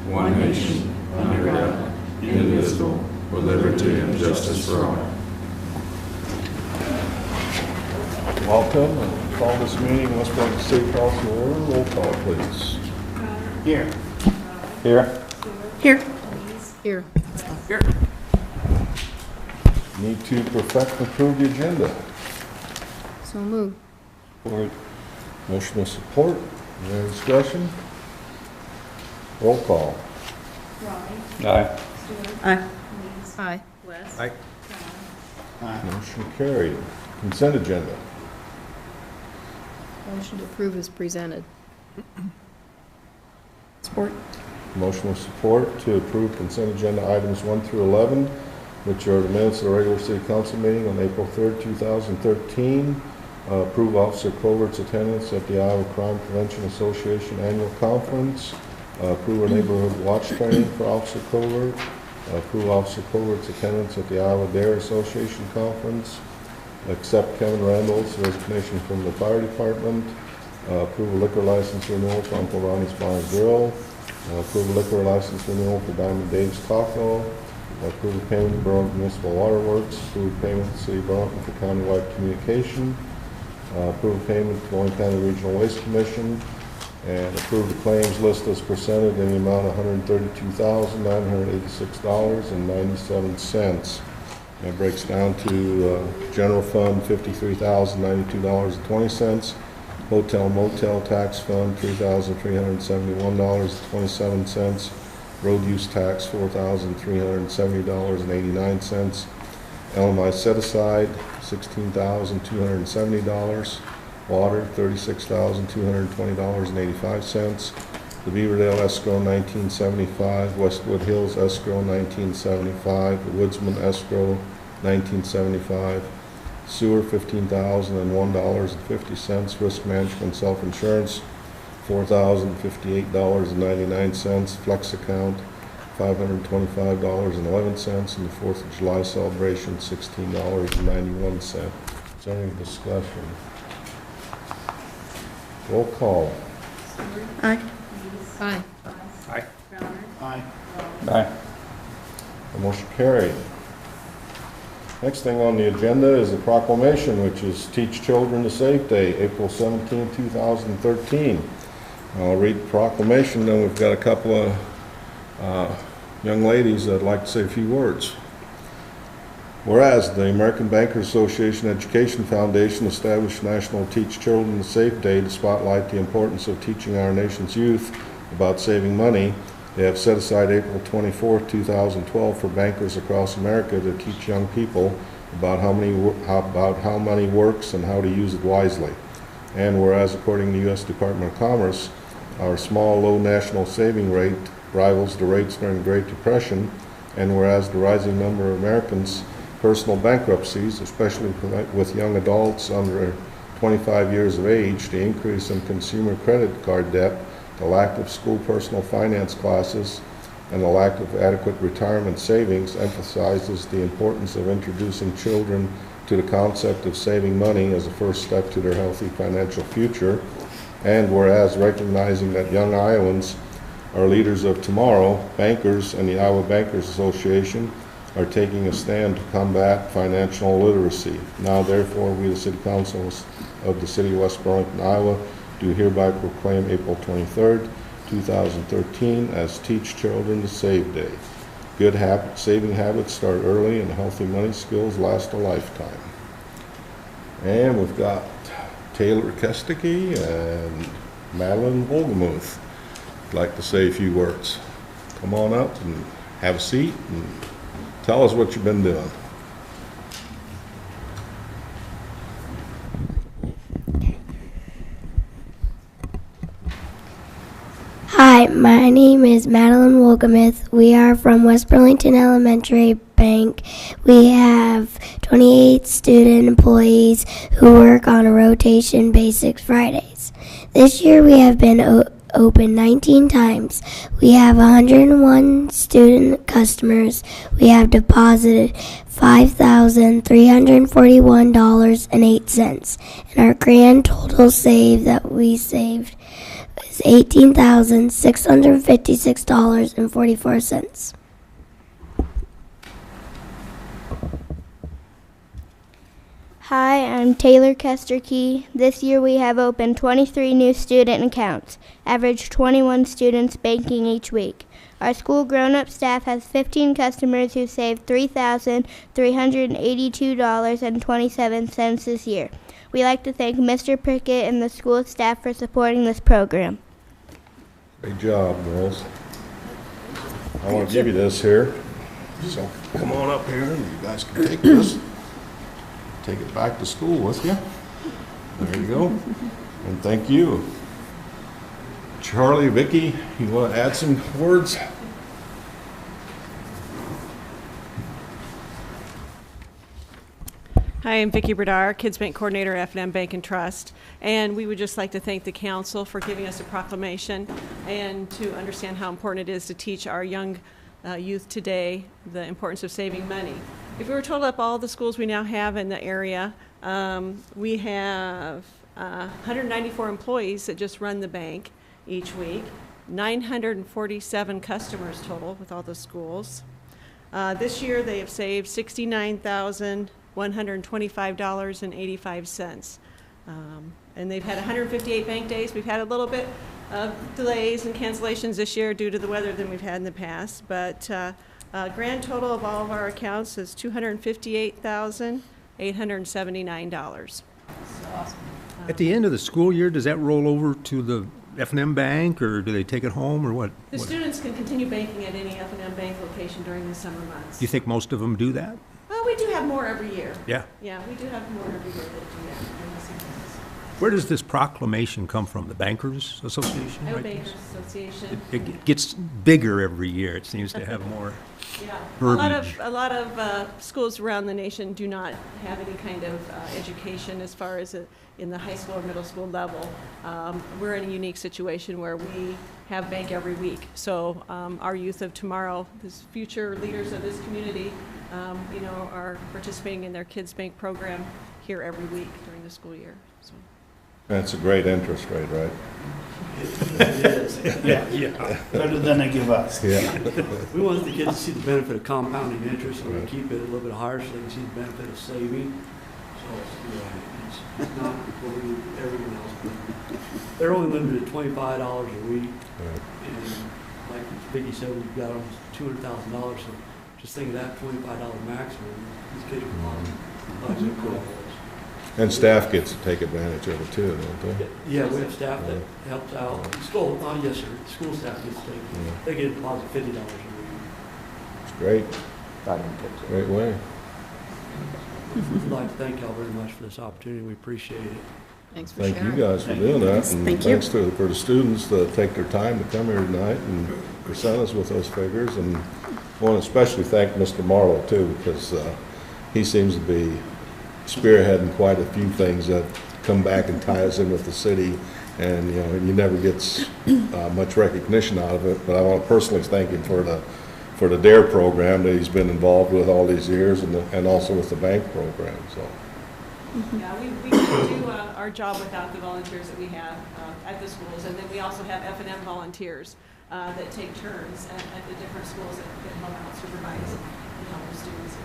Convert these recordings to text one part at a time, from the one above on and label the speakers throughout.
Speaker 1: one nation, under God, indivisible, with liberty and justice for all.
Speaker 2: Welcome, and call this meeting West Burlington City Council to order. Roll call, please.
Speaker 3: Here.
Speaker 2: Here.
Speaker 4: Here. Here.
Speaker 3: Here.
Speaker 2: Need to perfect and approve the agenda.
Speaker 4: So move.
Speaker 2: Support. Motion with support. Any discussion? Roll call.
Speaker 3: Aye.
Speaker 4: Aye. Aye. Wes.
Speaker 3: Aye.
Speaker 2: Motion carried. Consent agenda.
Speaker 4: Motion to approve is presented. Support.
Speaker 2: Motion with support to approve consent agenda items 1 through 11, which are the minutes of the regular city council meeting on April 3rd, 2013. Approve Officer Covert's attendance at the Iowa Crime Prevention Association annual conference. Approve a neighborhood watch training for Officer Covert. Approve Officer Covert's attendance at the Iowa Dare Association conference. Accept Kevin Randall's resignation from the fire department. Approve a liquor license renewal for Uncle Ronnie's Bar and Grill. Approve a liquor license renewal for Diamond Dave's Taco. Approve a payment to Burlington Municipal Water Works. Approve payment to City of Burlington for countywide communication. Approve payment to Orange County Regional Waste Commission. And approve the claims list as presented in the amount of $132,986.97. That breaks down to general fund $53,092.20, hotel motel tax fund $3,371.27, road use tax $4,370.89, LMI set aside $16,270, water $36,220.85, the Beaverdale escrow $1975, Westwood Hills escrow $1975, the Woodsman escrow $1975, sewer $15,001.50, risk management self-insurance $4,058.99, flex account $525.11, and the 4th of July celebration $16.91. Is there any discussion? Roll call.
Speaker 4: Aye. Aye.
Speaker 3: Aye. Aye.
Speaker 2: Aye. The motion carried. Next thing on the agenda is a proclamation, which is Teach Children to Save Day, April 17, 2013. I'll read the proclamation, then we've got a couple of young ladies that'd like to say a few words. Whereas the American Bankers Association Education Foundation established National Teach Children to Save Day to spotlight the importance of teaching our nation's youth about saving money, they have set aside April 24, 2012 for bankers across America to teach young people about how money works and how to use it wisely. And whereas according to the U.S. Department of Commerce, our small, low national saving rate rivals the rates during the Great Depression, and whereas the rising number of Americans' personal bankruptcies, especially with young adults under 25 years of age, the increase in consumer credit card debt, the lack of school personal finance classes, and the lack of adequate retirement savings emphasizes the importance of introducing children to the concept of saving money as a first step to their healthy financial future. And whereas recognizing that young Iowans are leaders of tomorrow, bankers and the Iowa Bankers Association are taking a stand to combat financial illiteracy. Now therefore, we, the City Council of the City of West Burlington, Iowa, do hereby proclaim April 23rd, 2013 as Teach Children to Save Day. Good saving habits start early, and healthy money skills last a lifetime. And we've got Taylor Kesticky and Madeline Wolgemuth. I'd like to say a few words. Come on up and have a seat and tell us what you've been doing.
Speaker 5: Hi, my name is Madeline Wolgemuth. We are from West Burlington Elementary Bank. We have 28 student employees who work on a rotation basis Fridays. This year we have been open 19 times. We have 101 student customers. We have deposited $5,341.08, and our grand total save that we saved is $18,656.44.
Speaker 6: Hi, I'm Taylor Kesterkey. This year we have opened 23 new student accounts, average 21 students banking each week. Our school grown-up staff has 15 customers who saved $3,382.27 this year. We like to thank Mr. Prickett and the school staff for supporting this program.
Speaker 2: Great job, girls. I want to give you this here. So come on up here and you guys can take this. Take it back to school with you. There you go. And thank you. Charlie, Vicki, you want to add some words?
Speaker 7: Hi, I'm Vicki Bradar, Kids Bank Coordinator, F&M Bank and Trust, and we would just like to thank the council for giving us a proclamation and to understand how important it is to teach our young youth today the importance of saving money. If we were total up all the schools we now have in the area, we have 194 employees that just run the bank each week, 947 customers total with all the schools. This year they have saved $69,125.85. And they've had 158 bank days. We've had a little bit of delays and cancellations this year due to the weather than we've had in the past, but grand total of all of our accounts is $258,879.
Speaker 4: Awesome.
Speaker 8: At the end of the school year, does that roll over to the F&M Bank, or do they take it home, or what?
Speaker 7: The students can continue banking at any F&M Bank location during the summer months.
Speaker 8: Do you think most of them do that?
Speaker 7: Well, we do have more every year.
Speaker 8: Yeah.
Speaker 7: Yeah, we do have more every year that do that during the seasons.
Speaker 8: Where does this proclamation come from? The Bankers Association?
Speaker 7: Iowa Bankers Association.
Speaker 8: It gets bigger every year. It seems to have more
Speaker 7: Yeah,
Speaker 8: verbiage.
Speaker 7: a lot of schools around the nation do not have any kind of education as far as in the high school or middle school level. We're in a unique situation where we have bank every week. So our youth of tomorrow, this future leaders of this community, are participating in their Kids Bank program here every week during the school year. So.
Speaker 2: That's a great interest rate, right?
Speaker 3: It is. Yeah. Better than they give us.
Speaker 2: Yeah.
Speaker 9: We want the kids to see the benefit of compounding interest, and we keep it a little bit higher so they can see the benefit of saving. So it's not what we do everyone else. They're only limited to $25 a week, and like Vicki said, we've got almost $200,000. So just think of that $25 maximum. These kids are cool.
Speaker 2: And staff gets to take advantage of it too, don't they?
Speaker 9: Yeah, we have staff that helps out. School, yes, sir. School staff gets to take. They get a deposit $50 a week.
Speaker 2: It's great. Great way.
Speaker 9: We'd like to thank y'all very much for this opportunity. We appreciate it.
Speaker 4: Thanks for
Speaker 2: Thank you
Speaker 4: sharing.
Speaker 2: guys for doing that, and thanks for the students that take their time to come here tonight and present us with those figures. And I want to especially thank Mr. Marlowe too, because he seems to be spearheading quite a few things that come back and tie us in with the city, and he never gets much recognition out of it. But I want to personally thank him for the DARE program that he's been involved with all these years, and also with the bank program. So.
Speaker 7: Yeah, we can't do our job without the volunteers that we have at the schools, and then we also have F&M volunteers that take turns at the different schools that help out supervise and help the students.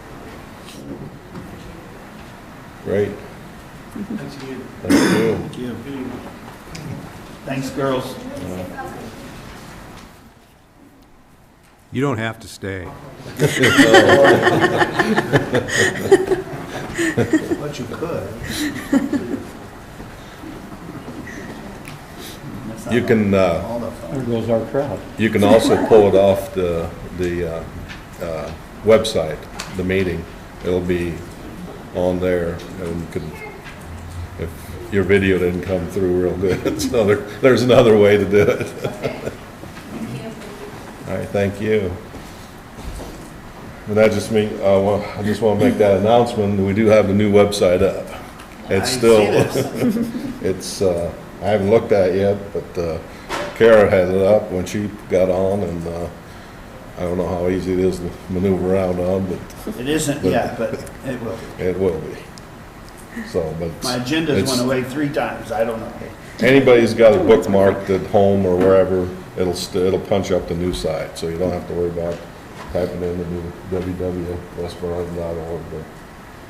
Speaker 2: Great.
Speaker 9: Thanks again.
Speaker 2: Thank you.
Speaker 3: Thank you. Thanks, girls.
Speaker 8: You don't have to stay.
Speaker 3: But you could.
Speaker 2: You can.
Speaker 3: There goes our crowd.
Speaker 2: You can also pull it off the website. The meeting. It'll be on there, and if your video didn't come through real good, so there's another way to do it. All right, thank you. And that just means I just want to make that announcement. We do have the new website up. It's it's I haven't looked at it yet, but Kara had it up when she got on, and I don't know how easy it is to maneuver around on, but
Speaker 3: It isn't yet, but it will be.
Speaker 2: it will be. So, but
Speaker 3: My agenda's went away 3 times. I don't know.
Speaker 2: anybody's got it bookmarked at home or wherever, it'll punch up the new site, so you don't have to worry about typing in the www.westburlington.org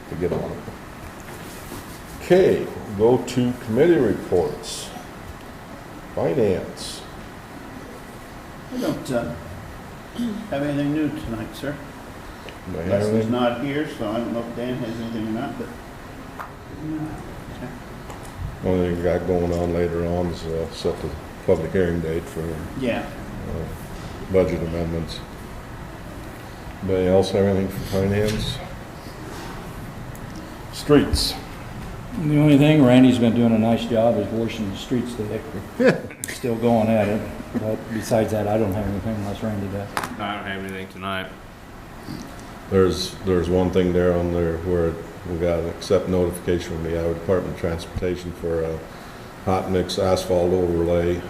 Speaker 2: to get on it. Okay, go to committee reports. Finance.
Speaker 3: I don't have anything new tonight, sir.
Speaker 2: Anybody have
Speaker 3: Leslie's
Speaker 2: anything?
Speaker 3: not here, so I don't know if Dan has anything or not, but.
Speaker 2: Only thing we got going on later on is set the public hearing date for
Speaker 3: Yeah.
Speaker 2: budget amendments. Anybody else have anything for finance? Streets.
Speaker 10: The only thing, Randy's been doing a nice job is washing the streets today. Still going at it, but besides that, I don't have anything unless Randy does.
Speaker 1: I don't have anything tonight.
Speaker 2: There's one thing there on there where we got an accept notification from the Iowa Department of Transportation for a hot mix asphalt overlay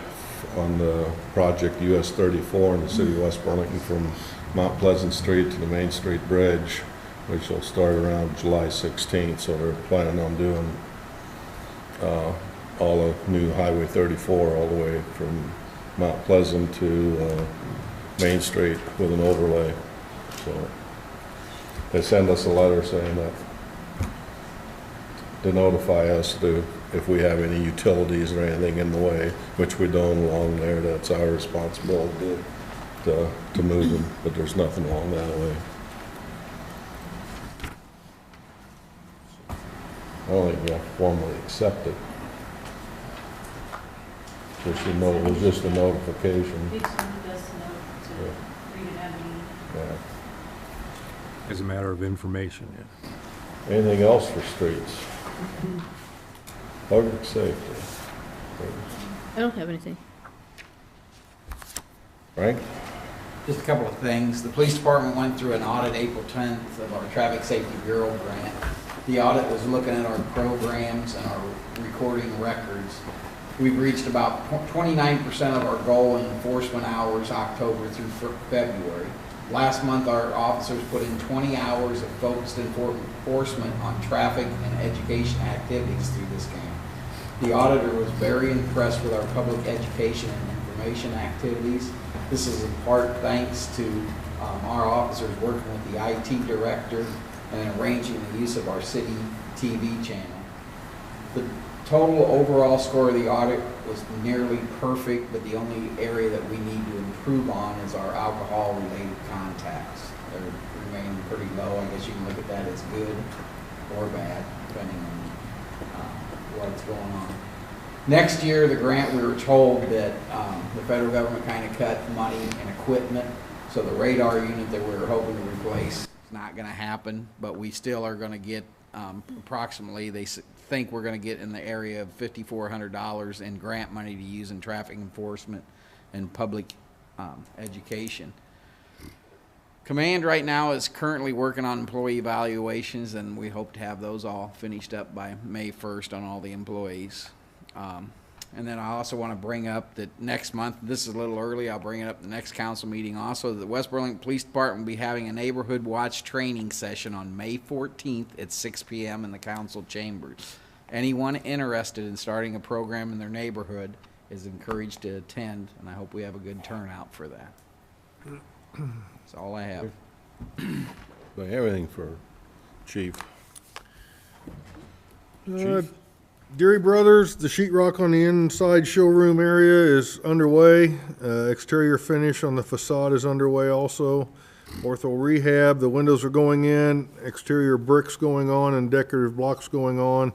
Speaker 2: on the project US 34 in the city of West Burlington from Mount Pleasant Street to the Main Street Bridge, which will start around July 16th. So they're planning on doing all of new Highway 34 all the way from Mount Pleasant to Main Street with an overlay. So they send us a letter saying that to notify us if we have any utilities or anything in the way, which we don't along there. That's our responsibility to move them, but there's nothing along that way. I don't think we have to formally accept it. It was just a notification. Yeah.
Speaker 8: As a matter of information, yeah.
Speaker 2: Anything else for streets? Public safety.
Speaker 4: I don't have anything.
Speaker 2: Frank?
Speaker 11: Just a couple of things. The police department went through an audit April 10th of our Traffic Safety Bureau grant. The audit was looking at our programs and our recording records. We've reached about 29% of our goal in enforcement hours October through February. Last month, our officers put in 20 hours of focused enforcement on traffic and education activities through this camp. The auditor was very impressed with our public education and information activities. This is in part thanks to our officers working with the IT director and arranging the use of our city TV channel. The total overall score of the audit was nearly perfect, but the only area that we need to improve on is our alcohol-related contacts. They're remaining pretty low. I guess you can look at that as good or bad, depending on what's going on. Next year, the grant, we were told that the federal government kind of cut money and equipment, so the radar unit that we were hoping to replace is not going to happen, but we still are going to get approximately, they think we're going to get in the area of $5,400 in grant money to use in traffic enforcement and public education. Command right now is currently working on employee evaluations, and we hope to have those all finished up by May 1st on all the employees. And then I also want to bring up that next month, this is a little early, I'll bring it up the next council meeting also, the West Burlington Police Department will be having a neighborhood watch training session on May 14th at 6 p.m. in the council chambers. Anyone interested in starting a program in their neighborhood is encouraged to attend, and I hope we have a good turnout for that. That's all I have.
Speaker 2: Everything for Chief.
Speaker 12: Deary Brothers, the sheetrock on the inside showroom area is underway. Exterior finish on the facade is underway also. Ortho rehab, the windows are going in, exterior bricks going on, and decorative blocks going on.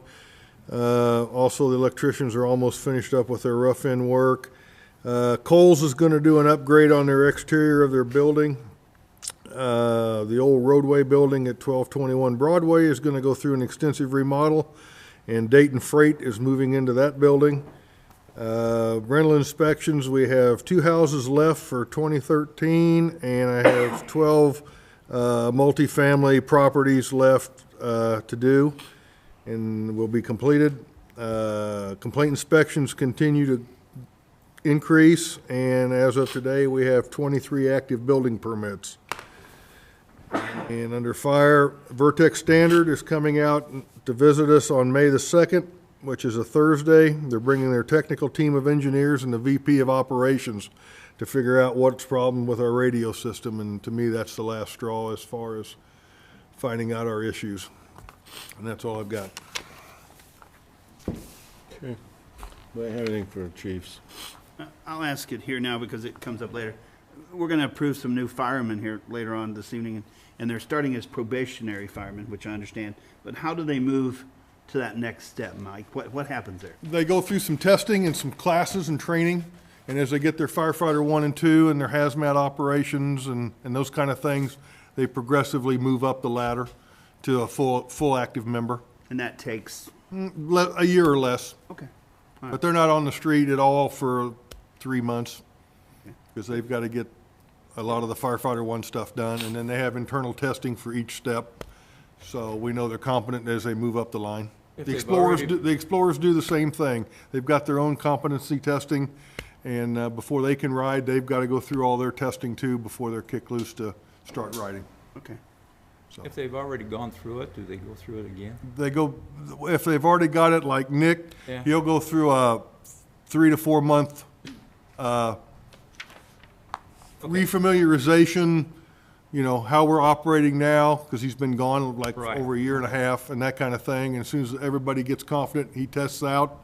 Speaker 12: Also, the electricians are almost finished up with their rough-in work. Kohl's is going to do an upgrade on their exterior of their building. The old roadway building at 1221 Broadway is going to go through an extensive remodel, and Dayton Freight is moving into that building. Rental inspections, we have 2 houses left for 2013, and I have 12 multifamily properties left to do, and will be completed. Complaint inspections continue to increase, and as of today, we have 23 active building permits. And under fire, Vertex Standard is coming out to visit us on May the 2nd. which is a Thursday. They're bringing their technical team of engineers and the VP of operations to figure out what's the problem with our radio system, and to me, that's the last straw as far as finding out our issues. And that's all I've got.
Speaker 2: Okay. Do I have anything for the chiefs?
Speaker 3: I'll ask it here now because it comes up later. We're going to approve some new firemen here later on this evening, and they're starting as probationary firemen, which I understand. But how do they move to that next step, Mike? What happens there?
Speaker 12: They go through some testing and some classes and training, and as they get their firefighter 1 and 2 and their hazmat operations and those kind of things, they progressively move up the ladder to a full active member.
Speaker 3: And that takes?
Speaker 12: A year or less.
Speaker 3: Okay.
Speaker 12: But they're not on the street at all for 3 months because they've got to get a lot of the firefighter 1 stuff done, and then they have internal testing for each step. So we know they're competent as they move up the line. The explorers do the same thing. They've got their own competency testing, and before they can ride, they've got to go through all their testing too before they're kicked loose to start riding.
Speaker 3: Okay.
Speaker 12: So
Speaker 13: if they've already gone through it, do they go through it again?
Speaker 12: They go, if they've already got it, like Nick,
Speaker 13: Yeah.
Speaker 12: he'll go through a 3 to 4 month refamiliarization, you know, how we're operating now, because he's been gone like over a year and a half and that kind of thing. And as soon as everybody gets confident, he tests out,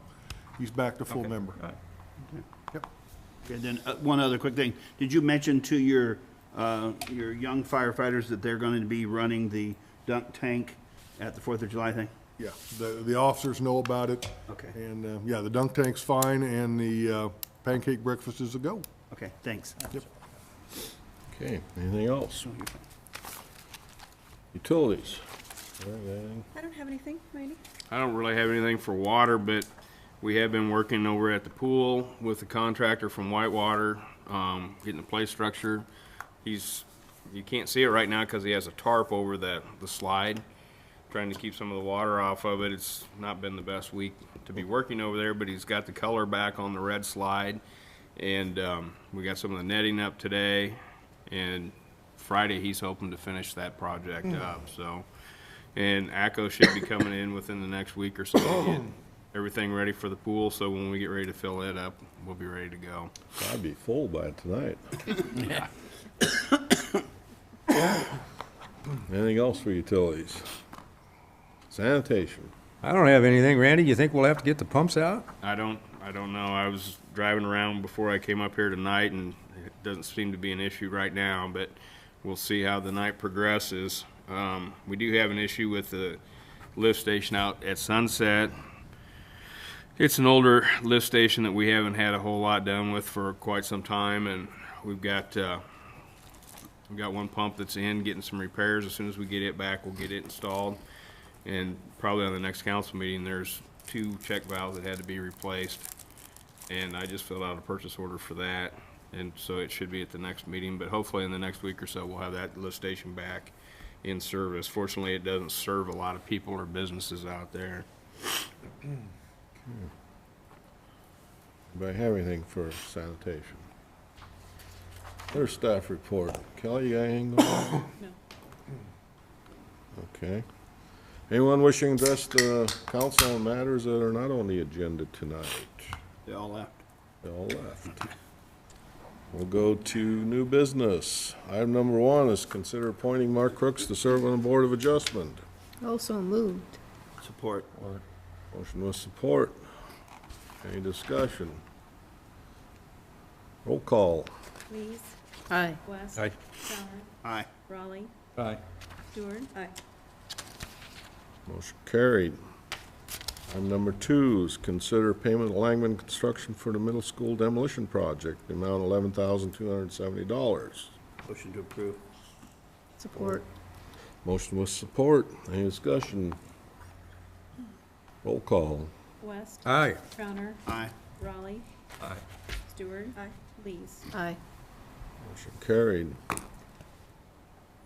Speaker 12: he's back to full member.
Speaker 13: Right.
Speaker 12: Yep.
Speaker 3: Okay, then one other quick thing. Did you mention to your young firefighters that they're going to be running the dunk tank at the 4th of July thing?
Speaker 12: Yeah, the officers know about it.
Speaker 3: Okay.
Speaker 12: And yeah, the dunk tank's fine, and the pancake breakfast is a go.
Speaker 3: Okay, thanks.
Speaker 12: Yep.
Speaker 2: Okay, anything else? Utilities.
Speaker 7: I don't have anything, Randy.
Speaker 1: I don't really have anything for water, but we have been working over at the pool with the contractor from Whitewater, getting the play structure. You can't see it right now because he has a tarp over the slide, trying to keep some of the water off of it. It's not been the best week to be working over there, but he's got the color back on the red slide, and we got some of the netting up today, and Friday he's hoping to finish that project up. So, and ACO should be coming in within the next week or so to get everything ready for the pool, so when we get ready to fill it up, we'll be ready to go.
Speaker 2: I'd be full by tonight.
Speaker 3: Yeah.
Speaker 2: Anything else for utilities? Sanitation.
Speaker 8: I don't have anything. Randy, you think we'll have to get the pumps out?
Speaker 1: I don't know. I was driving around before I came up here tonight, and it doesn't seem to be an issue right now, but we'll see how the night progresses. We do have an issue with the lift station out at Sunset. It's an older lift station that we haven't had a whole lot done with for quite some time, and we've got one pump that's in, getting some repairs. As soon as we get it back, we'll get it installed. And probably on the next council meeting, there's 2 check valves that had to be replaced. And I just filled out a purchase order for that. And so it should be at the next meeting, but hopefully in the next week or so, we'll have that lift station back in service. Fortunately, it doesn't serve a lot of people or businesses out there.
Speaker 2: Anybody have anything for sanitation? There's staff report. Kelly, you got anything going on?
Speaker 7: No.
Speaker 2: Okay. Anyone wishing to address the council on matters that are not on the agenda tonight?
Speaker 3: They all left.
Speaker 2: They all left. We'll go to new business. Item number 1 is consider appointing Mark Crooks to serve on the Board of Adjustment.
Speaker 4: Also moved.
Speaker 3: Support.
Speaker 2: Motion with support. Any discussion? Roll call.
Speaker 7: Lees.
Speaker 4: Aye.
Speaker 7: West.
Speaker 8: Aye.
Speaker 7: Sauer.
Speaker 3: Aye.
Speaker 7: Raleigh.
Speaker 8: Aye.
Speaker 7: Stewart. Aye.
Speaker 2: Motion carried. Item number 2 is consider payment of Langman Construction for the middle school demolition project, the amount of $11,270.
Speaker 3: Motion to approve.
Speaker 4: Support.
Speaker 2: Motion with support. Any discussion? Roll call.
Speaker 7: West.
Speaker 8: Aye.
Speaker 7: Crowner.
Speaker 3: Aye.
Speaker 7: Raleigh.
Speaker 13: Aye.
Speaker 7: Stewart. Aye. Lees.
Speaker 4: Aye.
Speaker 2: Motion carried.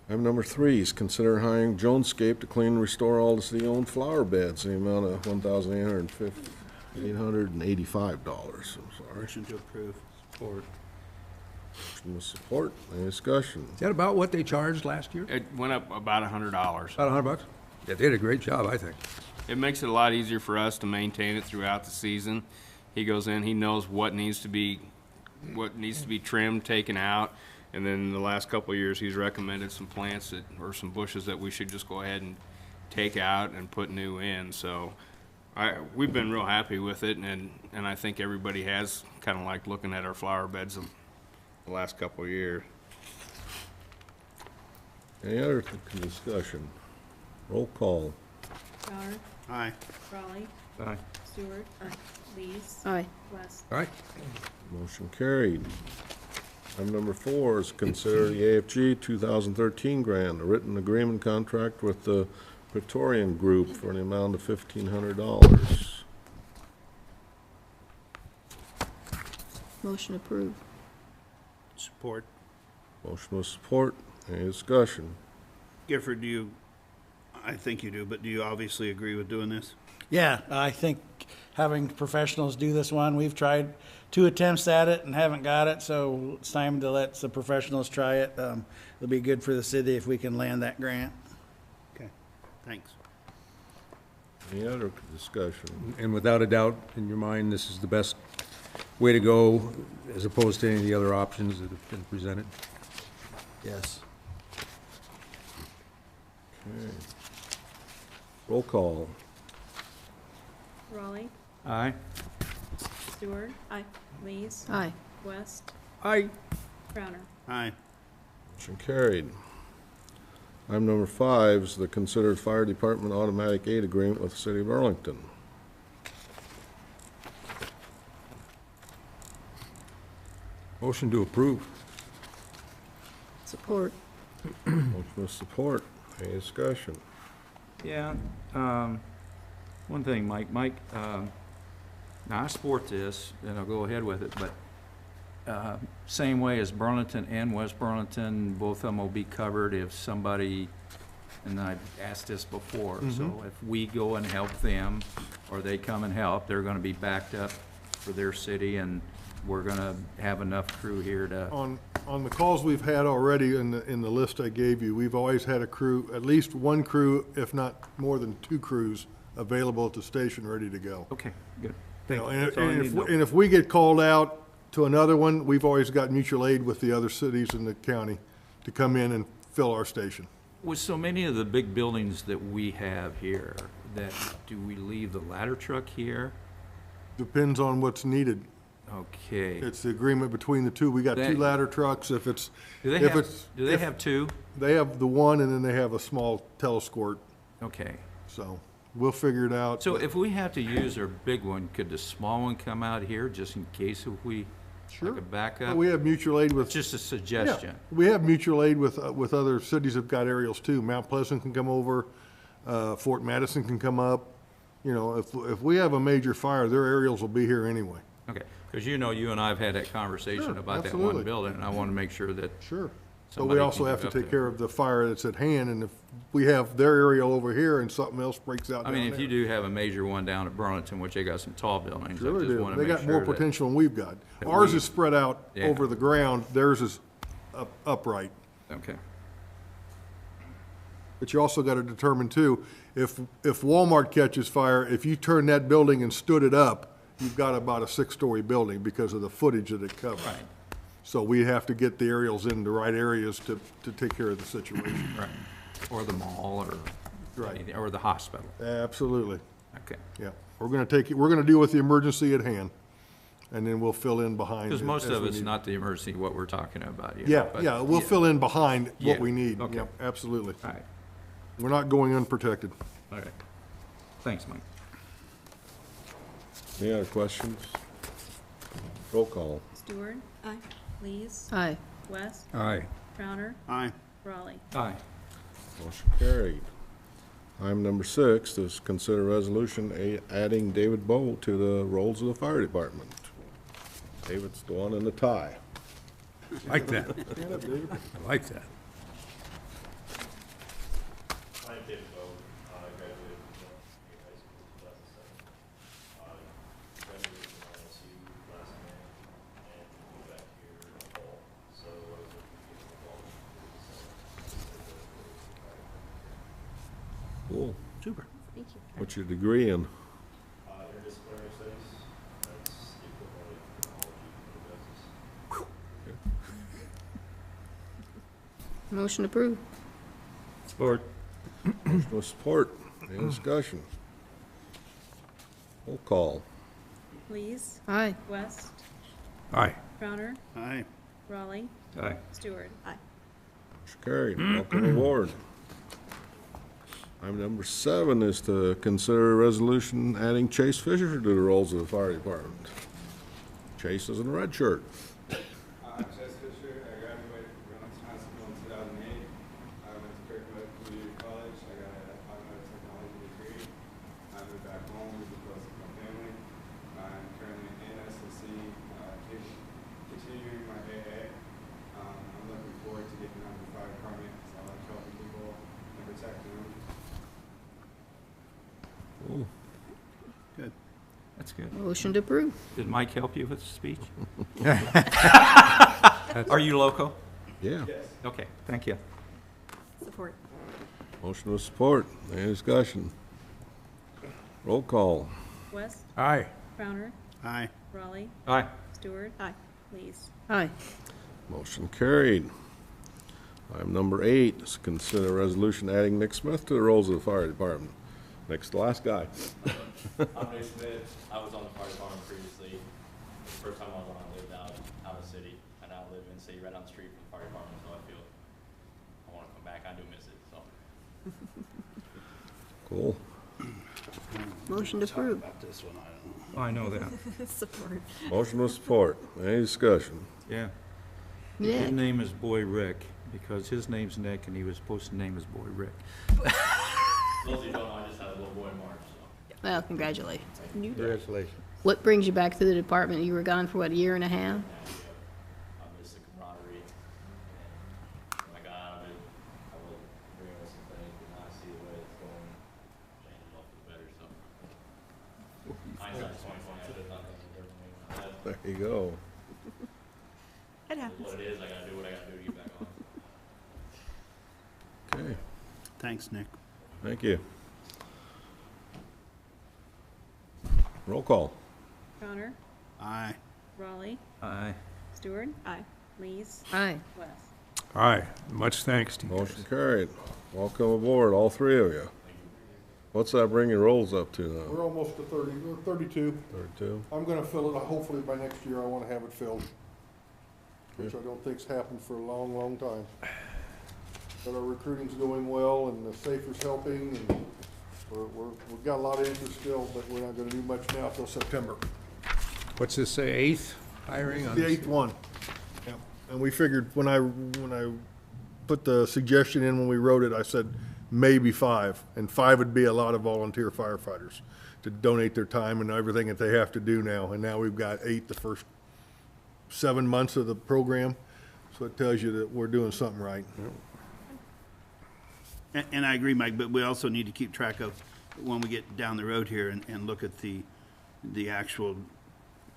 Speaker 2: Item number 3 is consider hiring Jonescape to clean and restore all the city-owned flower beds in the amount of $1,885. I'm sorry.
Speaker 3: Motion to approve.
Speaker 13: Support.
Speaker 2: Motion with support. Any discussion?
Speaker 8: Is that about what they charged last year?
Speaker 1: It went up about $100.
Speaker 8: About $100? They did a great job, I think.
Speaker 1: It makes it a lot easier for us to maintain it throughout the season. He goes in, he knows what needs to be trimmed, taken out, and then the last couple of years he's recommended some plants or some bushes that we should just go ahead and take out and put new in. So we've been real happy with it, and I think everybody has kind of liked looking at our flower beds the last couple of years.
Speaker 2: Any other discussion? Roll call.
Speaker 7: Crowner.
Speaker 3: Aye.
Speaker 7: Raleigh.
Speaker 13: Aye.
Speaker 7: Stewart. Lees.
Speaker 4: Aye.
Speaker 7: West.
Speaker 8: All right.
Speaker 2: Motion carried. Item number 4 is consider the AFG 2013 grant, a written agreement contract with the Praetorian Group for an amount of $1,500.
Speaker 4: Motion approved.
Speaker 3: Support.
Speaker 2: Motion with support. Any discussion?
Speaker 3: Gifford, I think you do, but do you obviously agree with doing this?
Speaker 14: Yeah, I think having professionals do this one, we've tried 2 attempts at it and haven't got it, so it's time to let the professionals try it. It'll be good for the city if we can land that grant.
Speaker 3: Okay, thanks.
Speaker 2: Any other discussion?
Speaker 8: And without a doubt, in your mind, this is the best way to go as opposed to any of the other options that have been presented?
Speaker 14: Yes.
Speaker 2: Okay. Roll call.
Speaker 7: Raleigh.
Speaker 13: Aye.
Speaker 7: Stewart. Aye. Lees.
Speaker 4: Aye.
Speaker 7: West.
Speaker 8: Aye.
Speaker 7: Crowner.
Speaker 3: Aye.
Speaker 2: Motion carried. Item number 5 is the considered fire department automatic aid agreement with the city of Burlington.
Speaker 8: Motion to approve.
Speaker 4: Support.
Speaker 2: Motion with support. Any discussion?
Speaker 13: Yeah, one thing, Mike, now I support this, and I'll go ahead with it, but same way as Burlington and West Burlington, both of them will be covered if somebody, and I've asked this before, so if we go and help them, or they come and help, they're gonna be backed up for their city, and we're gonna have enough crew here to,
Speaker 12: On the calls we've had already in the list I gave you, we've always had a crew, at least one crew, if not more than 2 crews, available at the station, ready to go.
Speaker 13: okay, good.
Speaker 12: You know,
Speaker 13: That's all I need to know.
Speaker 12: and if we get called out to another one, we've always got mutual aid with the other cities in the county to come in and fill our station.
Speaker 13: With so many of the big buildings that we have here, do we leave the ladder truck here?
Speaker 12: Depends on what's needed.
Speaker 13: Okay.
Speaker 12: It's the agreement between the 2. We got 2 ladder trucks. If it's,
Speaker 13: Do they have 2?
Speaker 12: They have the one, and then they have a small telesquirt,
Speaker 13: Okay.
Speaker 12: so we'll figure it out.
Speaker 13: So if we have to use our big one, could the small one come out here just in case if we,
Speaker 12: Sure.
Speaker 13: like a backup?
Speaker 12: We have mutual aid with.
Speaker 13: Just a suggestion.
Speaker 12: Yeah, we have mutual aid with other cities that have got aerials too. Mount Pleasant can come over, Fort Madison can come up. You know, if we have a major fire, their aerials will be here anyway.
Speaker 13: Okay, because you know, you and I have had that conversation
Speaker 12: Sure,
Speaker 13: about that
Speaker 12: absolutely.
Speaker 13: one building, and I want to make sure that
Speaker 12: Sure. But
Speaker 13: somebody
Speaker 12: we also
Speaker 13: can
Speaker 12: have
Speaker 13: get
Speaker 12: to
Speaker 13: up
Speaker 12: take
Speaker 13: there.
Speaker 12: care of the fire that's at hand, and if we have their aerial over here and something else breaks out
Speaker 13: I
Speaker 12: down
Speaker 13: mean,
Speaker 12: there.
Speaker 13: if you do have a major one down at Burlington, which they got some tall buildings, I
Speaker 12: Sure
Speaker 13: just
Speaker 12: do.
Speaker 13: want to
Speaker 12: They
Speaker 13: make
Speaker 12: got
Speaker 13: sure
Speaker 12: more
Speaker 13: that.
Speaker 12: potential than we've got.
Speaker 13: that
Speaker 12: Ours
Speaker 13: we-
Speaker 12: is spread out
Speaker 13: Yeah.
Speaker 12: over the ground, theirs is upright.
Speaker 13: Okay,
Speaker 12: But you also got to determine too, if Walmart catches fire, if you turn that building and stood it up, you've got about a 6-story building because of the footage that it covers.
Speaker 13: right,
Speaker 12: So we have to get the aerials in the right areas to take care of the situation.
Speaker 13: right. Or the mall, or
Speaker 12: Right.
Speaker 13: anything, or the hospital.
Speaker 12: Absolutely,
Speaker 13: Okay.
Speaker 12: yeah. We're gonna deal with the emergency at hand, and then we'll fill in behind.
Speaker 13: Because most
Speaker 12: as
Speaker 13: of
Speaker 12: we
Speaker 13: it's
Speaker 12: need.
Speaker 13: not the emergency, what we're talking about here.
Speaker 12: Yeah,
Speaker 13: but-
Speaker 12: yeah, we'll fill in behind
Speaker 13: Yeah,
Speaker 12: what we need.
Speaker 13: okay.
Speaker 12: Yep, absolutely.
Speaker 13: All right,
Speaker 12: We're not going unprotected.
Speaker 13: all right. Thanks, Mike.
Speaker 2: Any other questions? Roll call.
Speaker 7: Stewart. Aye. Lees.
Speaker 4: Aye.
Speaker 7: West.
Speaker 8: Aye.
Speaker 7: Crowner.
Speaker 3: Aye.
Speaker 7: Raleigh.
Speaker 13: Aye.
Speaker 2: Motion carried. Item number 6 is consider resolution adding David Bowe to the roles of the fire department. David's the one in the tie.
Speaker 8: Like that. I like that.
Speaker 15: I'm David Bowe. I graduated from State High School in 2007. Graduated from ISU last May and moved back here in the fall. So I was looking to get involved in the summer.
Speaker 2: Cool.
Speaker 3: Super.
Speaker 4: Thank you.
Speaker 2: What's your degree in?
Speaker 15: Interdisciplinary studies, that's the equivalent of technology for business.
Speaker 4: Motion approved.
Speaker 13: Support.
Speaker 2: Motion with support. Any discussion? Roll call.
Speaker 7: Lees.
Speaker 4: Aye.
Speaker 7: West.
Speaker 8: Aye.
Speaker 7: Crowner.
Speaker 3: Aye.
Speaker 7: Raleigh.
Speaker 13: Aye.
Speaker 7: Stewart. Aye.
Speaker 2: Motion carried. Welcome aboard. Item number 7 is to consider a resolution adding Chase Fisher to the rolls of the fire department. Chase is in a red shirt.
Speaker 16: Chase Fisher, I graduated from Burlington High School in 2008. I went to Kirkwood Community College. I got an automotive technology degree. I moved back home to be close to my family. I'm currently in SLC, continuing my AA. I'm looking forward to getting out of the fire department because I like helping people and protecting them.
Speaker 2: Cool.
Speaker 3: Good.
Speaker 13: That's good.
Speaker 4: Motion to approve.
Speaker 13: Did Mike help you with the speech? Are you local?
Speaker 2: Yeah.
Speaker 16: Yes.
Speaker 13: Okay, thank you.
Speaker 7: Support.
Speaker 2: Motion with support. Any discussion? Roll call.
Speaker 7: West.
Speaker 8: Aye.
Speaker 7: Crowner.
Speaker 3: Aye.
Speaker 7: Raleigh.
Speaker 13: Aye.
Speaker 7: Stewart. Aye. Lees.
Speaker 4: Aye.
Speaker 2: Motion carried. Item number 8 is to consider a resolution adding Nick Smith to the rolls of the fire department. Next to last guy.
Speaker 15: I'm Nick Smith. I was on the fire department previously. The first time I was when I lived out of the city. I now live in the city right down the street from the fire department, so I feel I want to come back. I do miss it, so.
Speaker 2: Cool.
Speaker 4: Motion to approve.
Speaker 3: About this one, I don't know.
Speaker 13: I know that.
Speaker 7: Support.
Speaker 2: Motion with support. Any discussion?
Speaker 13: Yeah.
Speaker 4: Yeah.
Speaker 13: His name is Boy Rick, because his name's Nick, and he was supposed to name his boy Rick.
Speaker 15: For those of you who don't know, I just had a little boy in March, so.
Speaker 4: Well, congratulations.
Speaker 8: Congratulations.
Speaker 4: What brings you back to the department? You were gone for what, a year and a half?
Speaker 15: I miss the camaraderie. And when I got out of it, I was agreeing with some things, but now I see the way it's going, change it all for the better, so. Hindsight's 20/20, I should have done things differently.
Speaker 2: There you go.
Speaker 7: It
Speaker 15: It is
Speaker 7: happens.
Speaker 15: what it is, I gotta do what I gotta do to get back on.
Speaker 2: Okay.
Speaker 3: Thanks, Nick.
Speaker 2: Thank you. Roll call.
Speaker 7: Crowner.
Speaker 3: Aye.
Speaker 7: Raleigh.
Speaker 13: Aye.
Speaker 7: Stewart. Aye. Lees.
Speaker 4: Aye.
Speaker 7: West.
Speaker 8: Aye. Much thanks to you guys.
Speaker 2: Motion carried. Welcome aboard, all 3 of you. What's that bring your rolls up to now?
Speaker 12: We're almost to 30, we're 32.
Speaker 2: 32?
Speaker 12: I'm gonna fill it, hopefully by next year I wanna have it filled. Which I don't think's happened for a long, long time. But our recruiting's going well and the SAFER's helping and we've got a lot of interest still, but we're not gonna do much now till September.
Speaker 8: What's this say, 8th hiring? on
Speaker 12: The
Speaker 8: this?
Speaker 12: 8th one. Yeah. And we figured when I put the suggestion in when we wrote it, I said maybe 5. And 5 would be a lot of volunteer firefighters to donate their time and everything that they have to do now. And now we've got 8 the first 7 months of the program. So it tells you that we're doing something right.
Speaker 3: And I agree, Mike, but we also need to keep track of when we get down the road here and look at the actual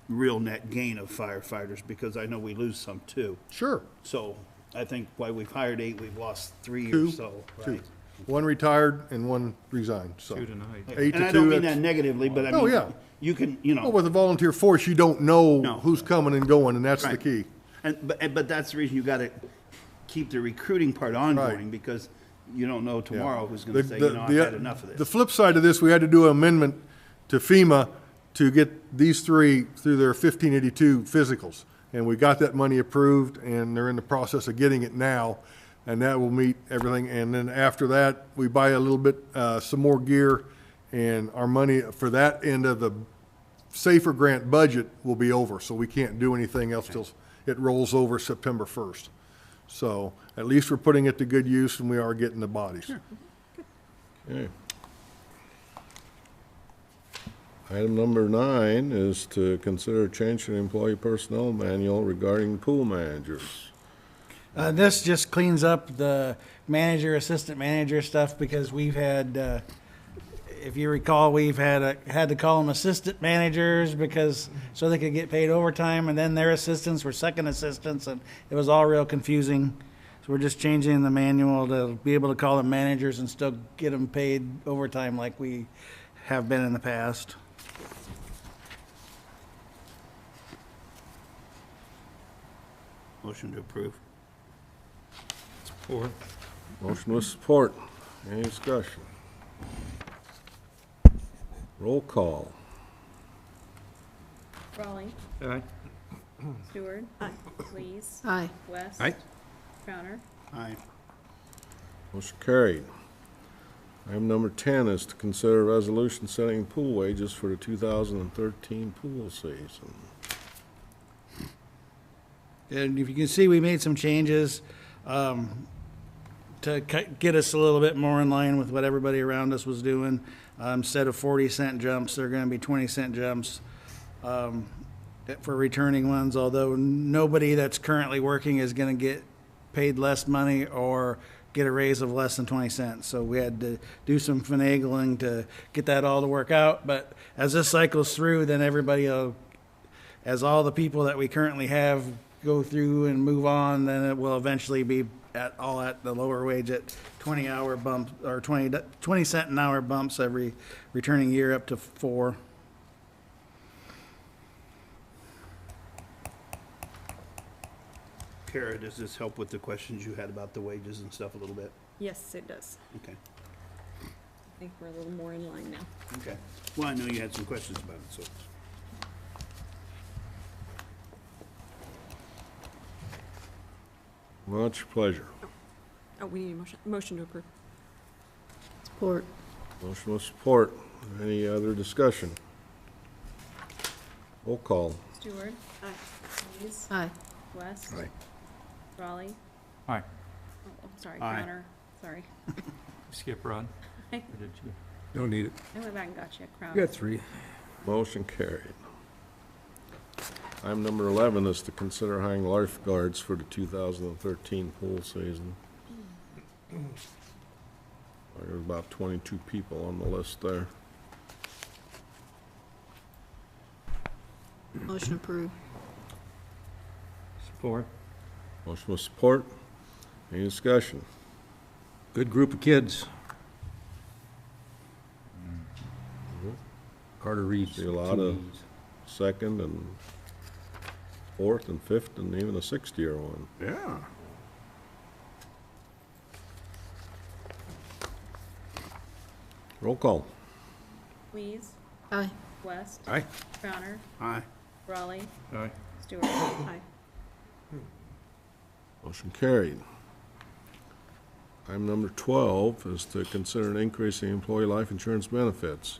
Speaker 3: real net gain of firefighters, because I know we lose some too.
Speaker 12: Sure.
Speaker 3: So I think while we've hired 8, we've lost 3
Speaker 12: Two.
Speaker 3: or so,
Speaker 12: Two.
Speaker 3: right?
Speaker 12: 1 retired and 1 resigned, so.
Speaker 13: 2 tonight.
Speaker 12: 8
Speaker 3: And
Speaker 12: to
Speaker 3: I don't
Speaker 12: 2,
Speaker 3: mean
Speaker 12: that's-
Speaker 3: that negatively, but I
Speaker 12: Oh,
Speaker 3: mean,
Speaker 12: yeah.
Speaker 3: you can, you know.
Speaker 12: Well, with a volunteer force, you don't know
Speaker 3: No.
Speaker 12: who's coming and going, and that's the
Speaker 3: Right.
Speaker 12: key.
Speaker 3: But that's the reason you gotta keep the recruiting part ongoing, because you don't know tomorrow who's gonna say, you know, I've had enough of
Speaker 12: The
Speaker 3: this.
Speaker 12: flip side of this, we had to do an amendment to FEMA to get these 3 through their 1582 physicals. And we got that money approved, and they're in the process of getting it now, and that will meet everything. And then after that, we buy a little bit, some more gear, and our money for that end of the SAFER grant budget will be over, so we can't do anything else till it rolls over September 1st. So at least we're putting it to good use, and we are getting the bodies.
Speaker 2: Okay. Item number 9 is to consider change to the employee personnel manual regarding pool managers.
Speaker 14: This just cleans up the manager, assistant manager stuff because we've had, if you recall, we've had to call them assistant managers because so they could get paid overtime, and then their assistants were second assistants, and it was all real confusing. So we're just changing the manual to be able to call them managers and still get them paid overtime like we have been in the past.
Speaker 3: Motion to approve.
Speaker 2: Support. Motion with support. Any discussion? Roll call.
Speaker 17: Raleigh.
Speaker 13: Aye.
Speaker 17: Stewart. Aye. Lees.
Speaker 4: Aye.
Speaker 17: West.
Speaker 8: Aye.
Speaker 17: Crowner.
Speaker 3: Aye.
Speaker 2: Motion carried. Item number 10 is to consider a resolution setting pool wages for the 2013 pool season.
Speaker 14: And if you can see, we made some changes to get us a little bit more in line with what everybody around us was doing. Instead of 40-cent jumps, they're going to be 20-cent jumps for returning ones, although nobody that's currently working is going to get paid less money or get a raise of less than 20 cents. So we had to do some finagling to get that all to work out. But as this cycles through, then everybody will, as all the people that we currently have go through and move on, then it will eventually be at the lower wage at 20-hour bumps or 20 cent an hour bumps every returning year up to 4.
Speaker 3: Kara, does this help with the questions you had about the wages and stuff a little bit?
Speaker 17: Yes, it does.
Speaker 3: Okay.
Speaker 17: I think we're a little more in line now.
Speaker 3: Okay. Well, I know you had some questions about it, so.
Speaker 2: Well, it's your pleasure.
Speaker 7: Oh, we need a motion to approve.
Speaker 4: Support.
Speaker 2: Motion with support. Any other discussion? Roll call.
Speaker 17: Stewart. Aye. Lees.
Speaker 4: Aye.
Speaker 17: West.
Speaker 8: Aye.
Speaker 17: Raleigh.
Speaker 13: Aye.
Speaker 17: Oh, I'm sorry,
Speaker 3: Aye.
Speaker 17: Crowner. Sorry.
Speaker 13: Skip Rod.
Speaker 17: I
Speaker 13: Or did you?
Speaker 8: Don't need it.
Speaker 17: went back and got you, Crowner.
Speaker 8: You got 3.
Speaker 2: Motion carried. Item number 11 is to consider hiring lifeguards for the 2013 pool season. There's about 22 people on the list there.
Speaker 4: Motion approved.
Speaker 13: Support.
Speaker 2: Motion with support. Any discussion?
Speaker 8: Good group of kids. Carter Reed's
Speaker 2: See a lot of second and fourth and fifth and even a sixth-year one.
Speaker 8: Yeah.
Speaker 2: Roll call.
Speaker 17: Lees.
Speaker 4: Aye.
Speaker 17: West.
Speaker 8: Aye.
Speaker 17: Crowner.
Speaker 3: Aye.
Speaker 17: Raleigh.
Speaker 13: Aye.
Speaker 17: Stewart. Aye.
Speaker 2: Motion carried. Item number 12 is to consider an increase in employee life insurance benefits.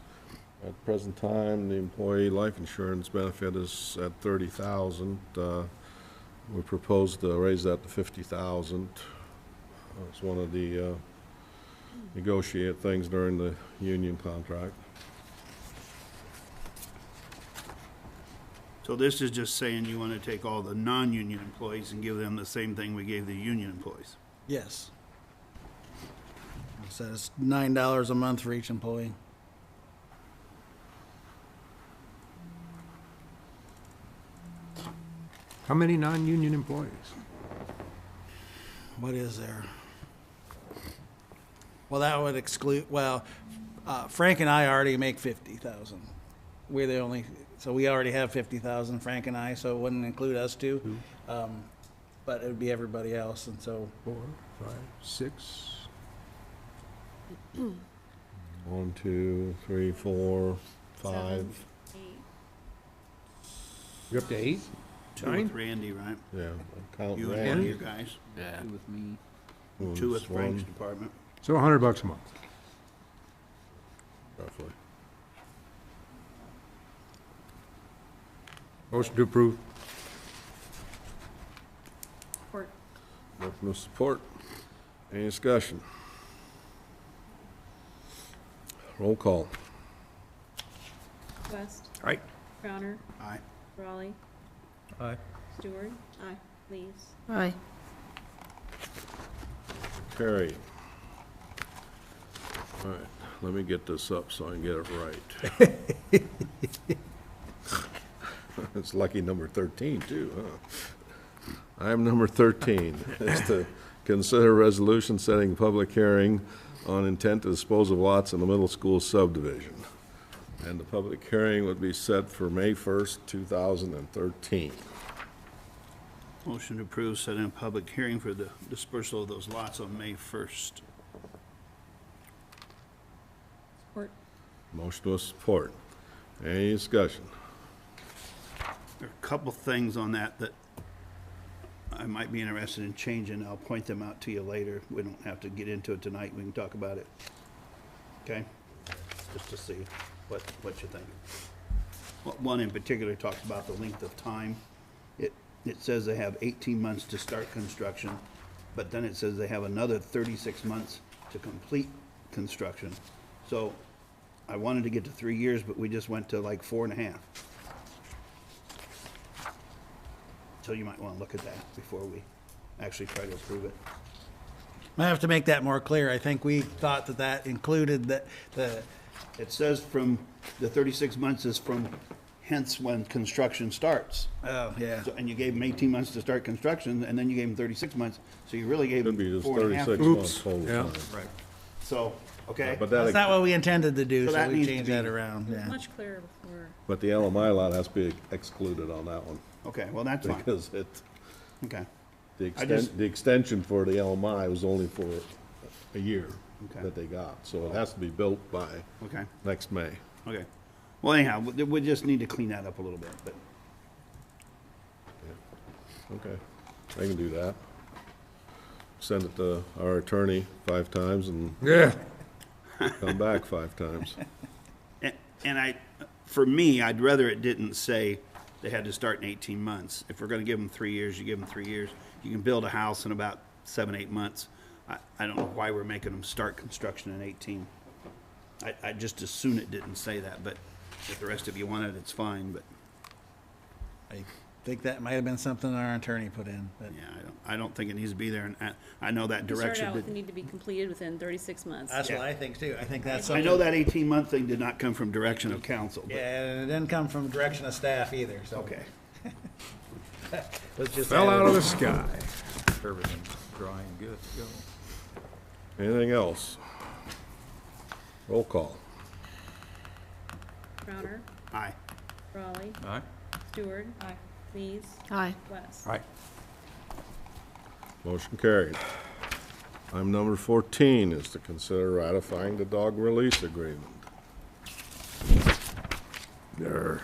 Speaker 2: At the present time, the employee life insurance benefit is at $30,000. We propose to raise that to $50,000. It's one of the negotiate things during the union contract.
Speaker 3: So this is just saying you want to take all the non-union employees and give them the same thing we gave the union employees?
Speaker 14: Yes. So it's $9 a month for each employee.
Speaker 8: How many non-union employees?
Speaker 14: What is there? Well, that would exclude, Frank and I already make 50,000. We're the only, so we already have 50,000, Frank and I, so it wouldn't include us two. But it would be everybody else, and so.
Speaker 8: 4, 5, 6.
Speaker 2: 1, 2, 3, 4, 5.
Speaker 17: 7, 8.
Speaker 8: You're up to 8?
Speaker 3: 2
Speaker 8: 9?
Speaker 3: with Randy, right?
Speaker 2: Yeah, count
Speaker 3: You and one of
Speaker 2: Randy.
Speaker 3: your guys.
Speaker 11: Yeah. With me.
Speaker 3: 2 with
Speaker 2: One,
Speaker 3: Frank's department.
Speaker 8: So $100 a month.
Speaker 2: roughly.
Speaker 8: Motion to approve.
Speaker 17: Support.
Speaker 2: Motion with support. Any discussion? Roll call.
Speaker 17: West.
Speaker 8: Aye.
Speaker 17: Crowner.
Speaker 3: Aye.
Speaker 17: Raleigh.
Speaker 13: Aye.
Speaker 17: Stewart. Aye. Lees.
Speaker 4: Aye.
Speaker 2: Carried. All right, let me get this up so I can get it right. It's lucky number 13 too, huh? Item number 13 is to consider resolution setting public hearing on intent to dispose of lots in the middle school subdivision. And the public hearing would be set for May 1st, 2013.
Speaker 3: Motion to approve setting a public hearing for the dispersal of those lots on May 1st.
Speaker 17: Support.
Speaker 2: Motion with support. Any discussion?
Speaker 3: There are a couple things on that I might be interested in changing. I'll point them out to you later. We don't have to get into it tonight. We can talk about it. Okay? Just to see what you think. One in particular talks about the length of time. It says they have 18 months to start construction, but then it says they have another 36 months to complete construction. So I wanted to get to 3 years, but we just went to like 4.5. So you might want to look at that before we actually try to approve it.
Speaker 14: I have to make that more clear. I think we thought that included the.
Speaker 3: It says from the 36 months is from hence when construction starts.
Speaker 14: Oh, yeah.
Speaker 3: So, and you gave them 18 months to start construction, and then you gave them 36 months. So you really gave them
Speaker 2: Could be just
Speaker 3: 4.5.
Speaker 2: 36 months total
Speaker 8: Yeah.
Speaker 2: time.
Speaker 3: Right. So, okay.
Speaker 2: But
Speaker 14: That's not what we intended to do,
Speaker 3: So
Speaker 14: so
Speaker 3: that
Speaker 14: we
Speaker 3: needs to
Speaker 14: changed
Speaker 3: be-
Speaker 14: that around, yeah.
Speaker 17: Much clearer before.
Speaker 2: But the LMI lot has to be excluded on that one.
Speaker 3: Okay, well, that's fine.
Speaker 2: Because it,
Speaker 3: Okay.
Speaker 2: the extension for the LMI was only for a year
Speaker 3: Okay.
Speaker 2: that they got. So it has to be built by
Speaker 3: Okay.
Speaker 2: next May.
Speaker 3: Okay. Well, anyhow, we just need to clean that up a little bit, but
Speaker 2: Okay, I can do that. Send it to our attorney 5 times and
Speaker 8: Yeah.
Speaker 2: come back 5 times.
Speaker 3: And for me, I'd rather it didn't say they had to start in 18 months. If we're gonna give them 3 years, you give them 3 years. You can build a house in about 7, 8 months. I don't know why we're making them start construction in 18. I just as soon it didn't say that, but if the rest of you want it, it's fine, but,
Speaker 14: I think that might have been something our attorney put in, but.
Speaker 3: yeah, I don't think it needs to be there, and I know that
Speaker 17: You
Speaker 3: direction
Speaker 17: started out with the
Speaker 3: did.
Speaker 17: need to be completed within 36 months.
Speaker 14: That's
Speaker 3: Yeah.
Speaker 14: what I think too. I think that's
Speaker 3: I
Speaker 14: something.
Speaker 3: know that 18-month thing did not come from direction of council, but,
Speaker 14: Yeah, and it didn't come from direction of staff either, so.
Speaker 3: okay.
Speaker 14: Let's just.
Speaker 8: Fell
Speaker 14: add it
Speaker 8: out of
Speaker 14: in.
Speaker 8: the sky.
Speaker 13: Everything's dry and good to go.
Speaker 2: Anything else? Roll call.
Speaker 17: Crowner,
Speaker 3: Aye.
Speaker 17: Raleigh,
Speaker 13: Aye?
Speaker 17: Stewart. Aye. Lees,
Speaker 4: Aye.
Speaker 17: West.
Speaker 8: Aye.
Speaker 2: Motion carried. Item number 14 is to consider ratifying the dog release agreement. There.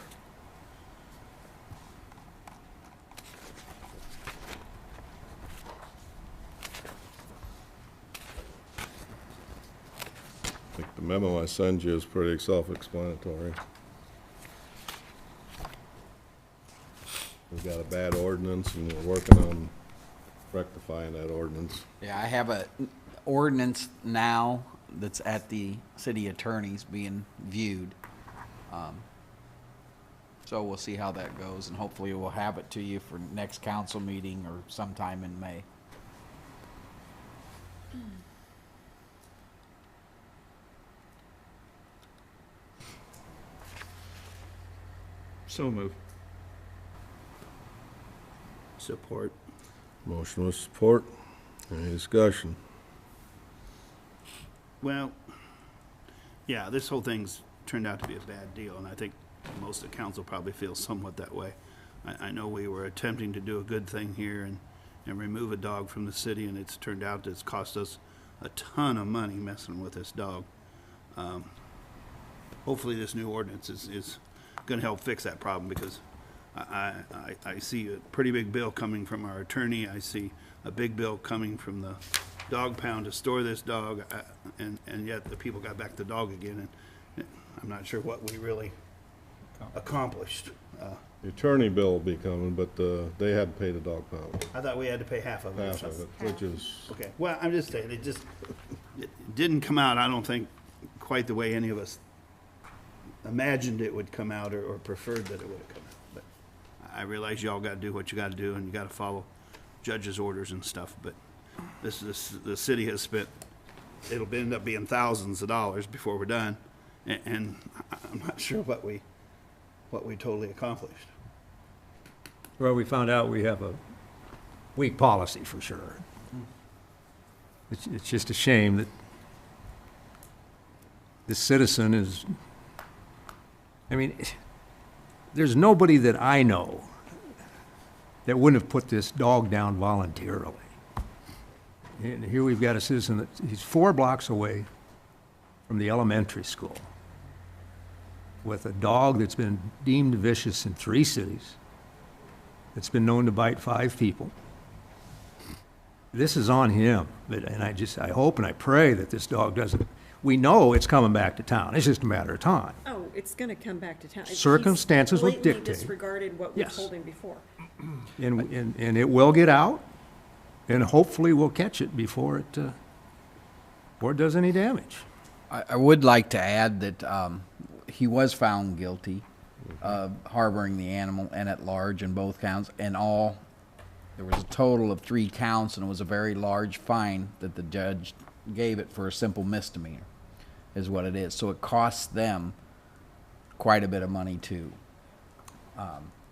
Speaker 2: I think the memo I sent you is pretty self-explanatory. We've got a bad ordinance and we're working on rectifying that ordinance.
Speaker 11: Yeah, I have a ordinance now that's at the city attorney's being viewed. So we'll see how that goes, and hopefully we'll have it to you for next council meeting or sometime in May.
Speaker 13: So move.
Speaker 3: Support.
Speaker 2: Motion with support. Any discussion?
Speaker 3: Well, yeah, this whole thing's turned out to be a bad deal, and I think most of the council probably feels somewhat that way. I know we were attempting to do a good thing here and remove a dog from the city, and it's turned out that it's cost us a ton of money messing with this dog. Hopefully this new ordinance is gonna help fix that problem, because I see a pretty big bill coming from our attorney. I see a big bill coming from the dog pound to store this dog, and yet the people got back the dog again, and I'm not sure what we really accomplished.
Speaker 2: The attorney bill will be coming, but they had to pay the dog pound.
Speaker 3: I thought we had to pay half of it. or
Speaker 2: Half of
Speaker 3: something.
Speaker 2: it, which is,
Speaker 3: Okay, well, I'm just saying, it didn't come out, I don't think, quite the way any of us imagined it would come out or preferred that it would have come out. But I realize y'all gotta do what you gotta do, and you gotta follow judge's orders and stuff, but the city has spent, it'll end up being thousands of dollars before we're done, and I'm not sure what we totally accomplished.
Speaker 8: Well, we found out we have a weak policy for sure. It's just a shame that this citizen is, I mean, there's nobody that I know that wouldn't have put this dog down voluntarily. And here we've got a citizen that, he's 4 blocks away from the elementary school with a dog that's been deemed vicious in 3 cities, that's been known to bite 5 people. This is on him, and I hope and I pray that this dog doesn't, we know it's coming back to town, it's just a matter of time.
Speaker 7: Oh, it's gonna come back to town.
Speaker 8: Circumstances will
Speaker 7: He's blatantly
Speaker 8: dictate.
Speaker 7: disregarded what we
Speaker 8: Yes.
Speaker 7: told him before.
Speaker 8: And it will get out, and hopefully we'll catch it before it does any damage.
Speaker 11: I would like to add that he was found guilty of harboring the animal and at large in both counts, and there was a total of 3 counts, and it was a very large fine that the judge gave it for a simple misdemeanor, is what it is. So it costs them quite a bit of money too,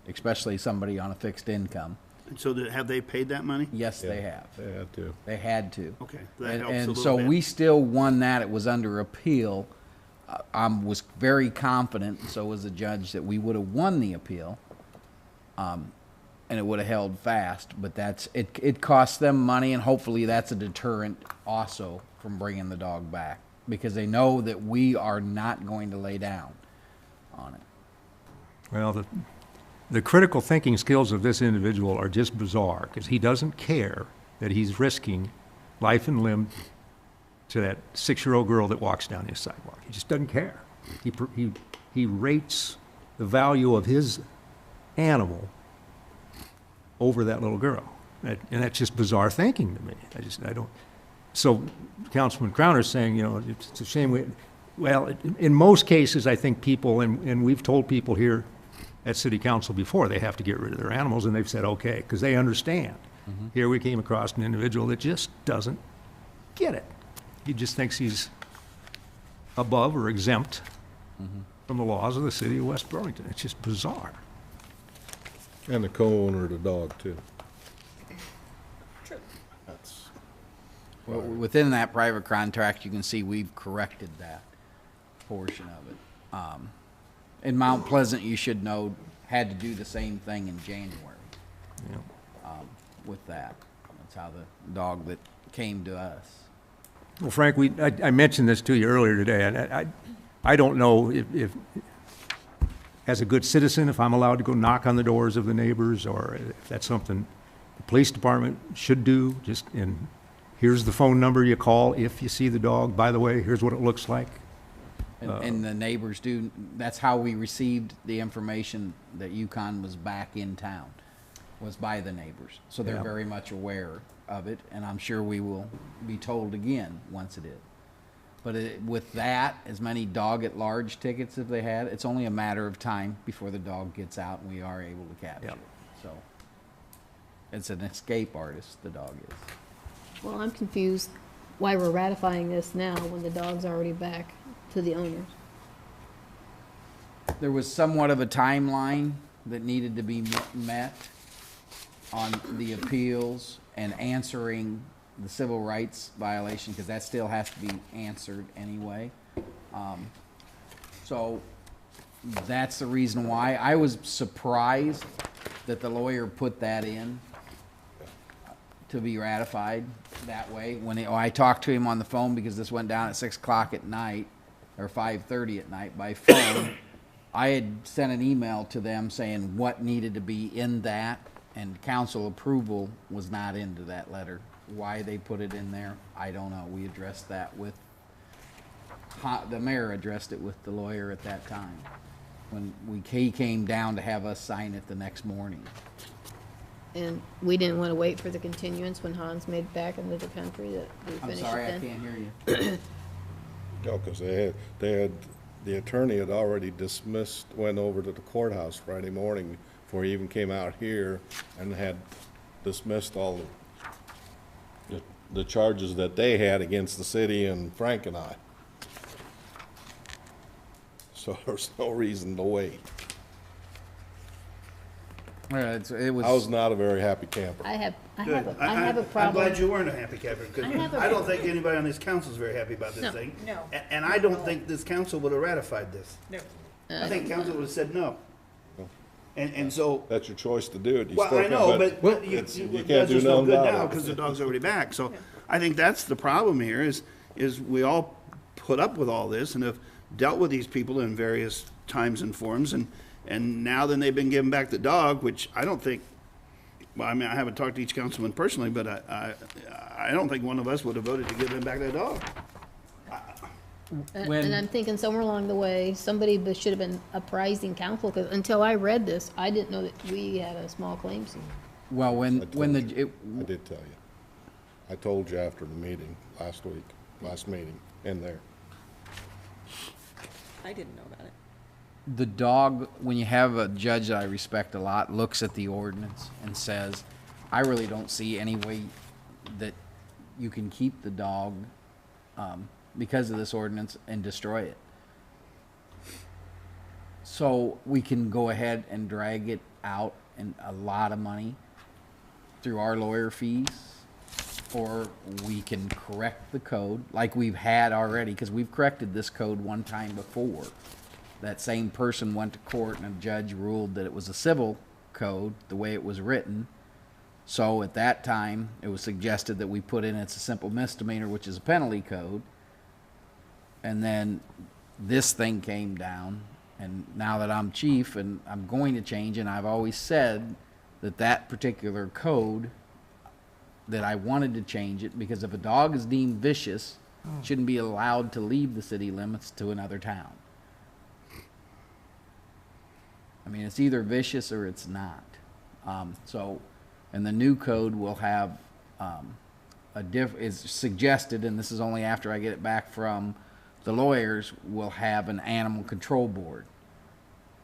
Speaker 11: especially somebody on a fixed income.
Speaker 3: And so have they paid that money?
Speaker 11: Yes, they have.
Speaker 2: They had to.
Speaker 11: They had to.
Speaker 3: Okay, that helps a
Speaker 11: And
Speaker 3: little
Speaker 11: so
Speaker 3: bit.
Speaker 11: we still won that. It was under appeal. I was very confident, and so was the judge, that we would have won the appeal, and it would have held fast. But it costs them money, and hopefully that's a deterrent also from bringing the dog back, because they know that we are not going to lay down on it.
Speaker 8: Well, the critical thinking skills of this individual are just bizarre, because he doesn't care that he's risking life and limb to that 6-year-old girl that walks down his sidewalk. He just doesn't care. He rates the value of his animal over that little girl. And that's just bizarre thinking to me. I don't. So Councilman Crowner's saying, it's a shame. Well, in most cases, I think people, and we've told people here at City Council before, they have to get rid of their animals, and they've said, okay, because they understand.
Speaker 11: Mm-hmm.
Speaker 8: Here we came across an individual that just doesn't get it. He just thinks he's above or exempt from the laws of the city of West Burlington. It's just bizarre.
Speaker 2: And the co-owner of the dog, too.
Speaker 7: True.
Speaker 11: Well, within that private contract, you can see we've corrected that portion of it. In Mount Pleasant, you should know, had to do the same thing in January.
Speaker 8: Yeah.
Speaker 11: With that. That's how the dog that came to us.
Speaker 8: Well, Frank, I mentioned this to you earlier today, and I don't know if, as a good citizen, if I'm allowed to go knock on the doors of the neighbors, or if that's something the police department should do. And here's the phone number you call if you see the dog. By the way, here's what it looks like.
Speaker 11: And the neighbors do. That's how we received the information that UConn was back in town, was by the neighbors. So they're very much aware of it, and I'm sure we will be told again once it is. But with that, as many dog-at-large tickets as they had, it's only a matter of time before the dog gets out and we are able to capture it. So it's an escape artist, the dog is.
Speaker 4: Well, I'm confused why we're ratifying this now when the dog's already back to the owners.
Speaker 11: There was somewhat of a timeline that needed to be met on the appeals and answering the civil rights violation, because that still has to be answered anyway. So that's the reason why. I was surprised that the lawyer put that in to be ratified that way. When I talked to him on the phone, because this went down at 6 o'clock at night, or 5:30 at night by phone, I had sent an email to them saying what needed to be in that, and council approval was not into that letter. Why they put it in there, I don't know. We addressed that with, the mayor addressed it with the lawyer at that time, when he came down to have us sign it the next morning.
Speaker 4: And we didn't want to wait for the continuance when Hans made it back into the country that we
Speaker 11: I'm
Speaker 4: finished it
Speaker 11: sorry, I
Speaker 4: then?
Speaker 11: can't hear you.
Speaker 2: No, because the attorney had already dismissed, went over to the courthouse Friday morning before he even came out here, and had dismissed all the charges that they had against the city and Frank and I. So there's no reason to wait.
Speaker 11: It was.
Speaker 2: I was not a very happy camper.
Speaker 4: I have
Speaker 3: Good.
Speaker 4: a
Speaker 3: I'm
Speaker 4: problem.
Speaker 3: glad you weren't a happy camper, because
Speaker 4: I have a-
Speaker 3: I don't think anybody on this council is very happy about this
Speaker 4: No.
Speaker 3: thing.
Speaker 17: No.
Speaker 3: And I don't think this council would have ratified this.
Speaker 17: No.
Speaker 3: I think council would have said no. And so,
Speaker 2: That's your choice to do it. You
Speaker 3: well,
Speaker 2: still
Speaker 3: I
Speaker 2: can,
Speaker 3: know, but you
Speaker 2: it's- you
Speaker 3: it
Speaker 2: can't
Speaker 3: does
Speaker 2: do
Speaker 3: us no
Speaker 2: nothing
Speaker 3: good
Speaker 2: about
Speaker 3: now,
Speaker 2: it.
Speaker 3: because the dog's already back. So I think that's the problem here, is we all put up with all this and have dealt with these people in various times and forms, and now then they've been given back the dog, which I don't think, well, I mean, I haven't talked to each councilman personally, but I don't think one of us would have voted to give them back that dog.
Speaker 4: And I'm thinking somewhere along the way, somebody should have been apprising council, because until I read this, I didn't know that we had a small claims.
Speaker 11: Well,
Speaker 2: I
Speaker 11: when the,
Speaker 2: told you. I did tell you. I told you after the meeting last meeting, in there.
Speaker 17: I didn't know about it.
Speaker 11: the dog, when you have a judge that I respect a lot, looks at the ordinance and says, I really don't see any way that you can keep the dog because of this ordinance and destroy it. So we can go ahead and drag it out in a lot of money through our lawyer fees, or we can correct the code like we've had already, because we've corrected this code one time before. That same person went to court and a judge ruled that it was a civil code the way it was written. So at that time, it was suggested that we put in it's a simple misdemeanor, which is a penalty code. And then this thing came down, and now that I'm chief and I'm going to change, and I've always said that that particular code, that I wanted to change it, because if a dog is deemed vicious, it shouldn't be allowed to leave the city limits to another town. I mean, it's either vicious or it's not. And the new code will have is suggested, and this is only after I get it back from the lawyers, will have an animal control board,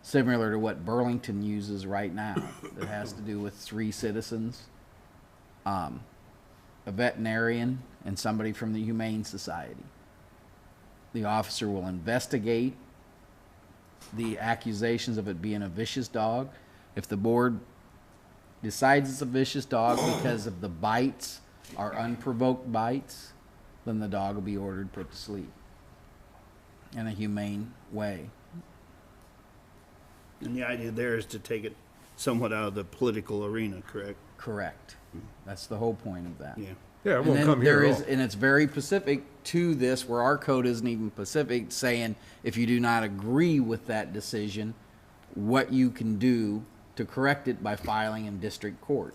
Speaker 11: similar to what Burlington uses right now, that has to do with 3 citizens, a veterinarian, and somebody from the Humane Society. The officer will investigate the accusations of it being a vicious dog. If the board decides it's a vicious dog because of the bites are unprovoked bites, then the dog will be ordered put to sleep in a humane way.
Speaker 3: And the idea there is to take it somewhat out of the political arena, correct?
Speaker 11: Correct. That's the whole point of that.
Speaker 3: Yeah.
Speaker 8: Yeah, it
Speaker 11: And
Speaker 8: won't
Speaker 11: then
Speaker 8: come here
Speaker 11: there
Speaker 8: at
Speaker 11: is,
Speaker 8: all.
Speaker 11: and it's very specific to this, where our code isn't even specific, saying if you do not agree with that decision, what you can do to correct it by filing in district court.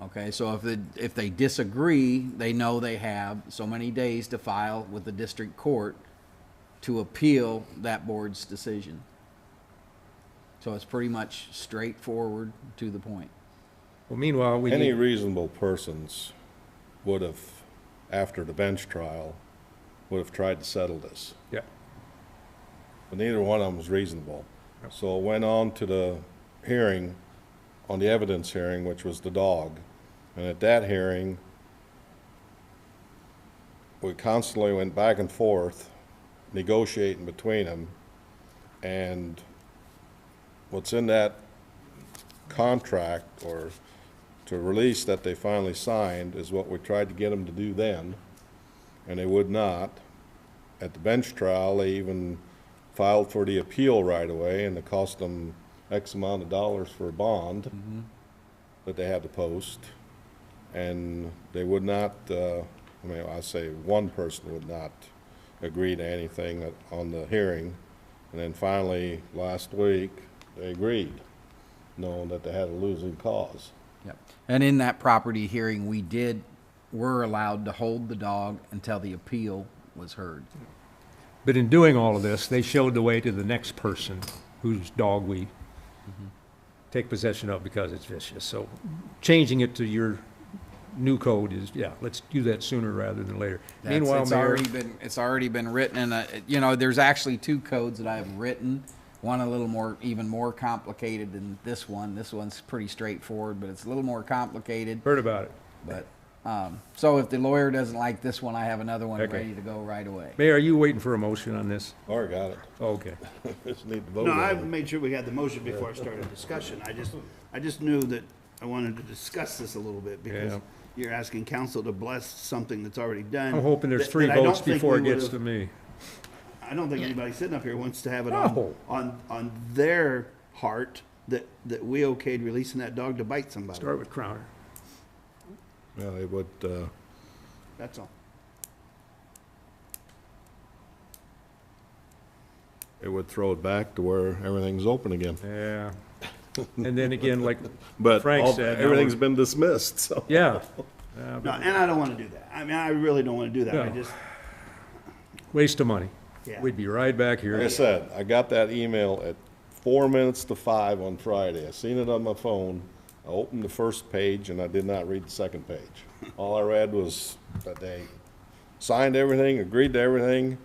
Speaker 11: Okay, so if they disagree, they know they have so many days to file with the district court to appeal that board's decision. So it's pretty much straightforward, to the point.
Speaker 8: Well, meanwhile, we
Speaker 2: Any
Speaker 8: need,
Speaker 2: reasonable persons would have, after the bench trial, would have tried to settle this.
Speaker 8: yeah,
Speaker 2: But neither one of them was reasonable. So it went on to the hearing, on the evidence hearing, which was the dog. And at that hearing, we constantly went back and forth, negotiating between them. And what's in that contract, or to release that they finally signed, is what we tried to get them to do then, and they would not. At the bench trial, they even filed for the appeal right away, and it cost them X amount of dollars for a bond that they had to post. And they would not, I say one person would not agree to anything on the hearing. And then finally, last week, they agreed, knowing that they had a losing cause.
Speaker 11: Yep. And in that property hearing, were allowed to hold the dog until the appeal was heard.
Speaker 8: but in doing all of this, they showed the way to the next person whose dog we take possession of because it's vicious. So changing it to your new code is, yeah, let's do that sooner rather than later. Meanwhile, Mayor,
Speaker 11: It's already been written, and there's actually 2 codes that I've written. One a little more, even more complicated than this one. This one's pretty straightforward, but it's a little more complicated.
Speaker 8: heard about it.
Speaker 11: But So if the lawyer doesn't like this one, I have another one
Speaker 8: Okay.
Speaker 11: ready to go right away.
Speaker 8: Mayor, are you waiting for a motion on this?
Speaker 2: Already got it.
Speaker 8: Okay.
Speaker 2: Just need to vote
Speaker 3: No,
Speaker 2: on
Speaker 3: I
Speaker 2: it.
Speaker 3: made sure we had the motion before I started discussion. I just knew that I wanted to discuss this a little bit because
Speaker 8: Yeah.
Speaker 3: you're asking council to bless something that's already done.
Speaker 8: I'm hoping there's
Speaker 3: that-
Speaker 8: 3
Speaker 3: that I don't
Speaker 8: votes
Speaker 3: think
Speaker 8: before it
Speaker 3: we
Speaker 8: gets
Speaker 3: would've-
Speaker 8: to me.
Speaker 3: I don't think anybody sitting up here wants to have it
Speaker 8: No.
Speaker 3: on their heart that we okayed releasing that dog to bite somebody.
Speaker 8: Start with Crowner.
Speaker 2: Yeah, it would,
Speaker 3: That's all.
Speaker 2: it would throw it back to where everything's open again.
Speaker 8: Yeah. And then again, like
Speaker 2: But
Speaker 8: Frank
Speaker 2: all-
Speaker 8: said, now
Speaker 2: everything's
Speaker 8: we're-
Speaker 2: been dismissed, so.
Speaker 8: Yeah.
Speaker 3: No, and I don't want to do that. I mean, I really don't want to do that. I
Speaker 8: No.
Speaker 3: just,
Speaker 8: Waste of money.
Speaker 3: Yeah.
Speaker 8: We'd be right back here.
Speaker 2: Like I said, I got that email at 4 minutes to 5 on Friday. I seen it on my phone. I opened the first page and I did not read the second page. All I read was that they signed everything, agreed to everything.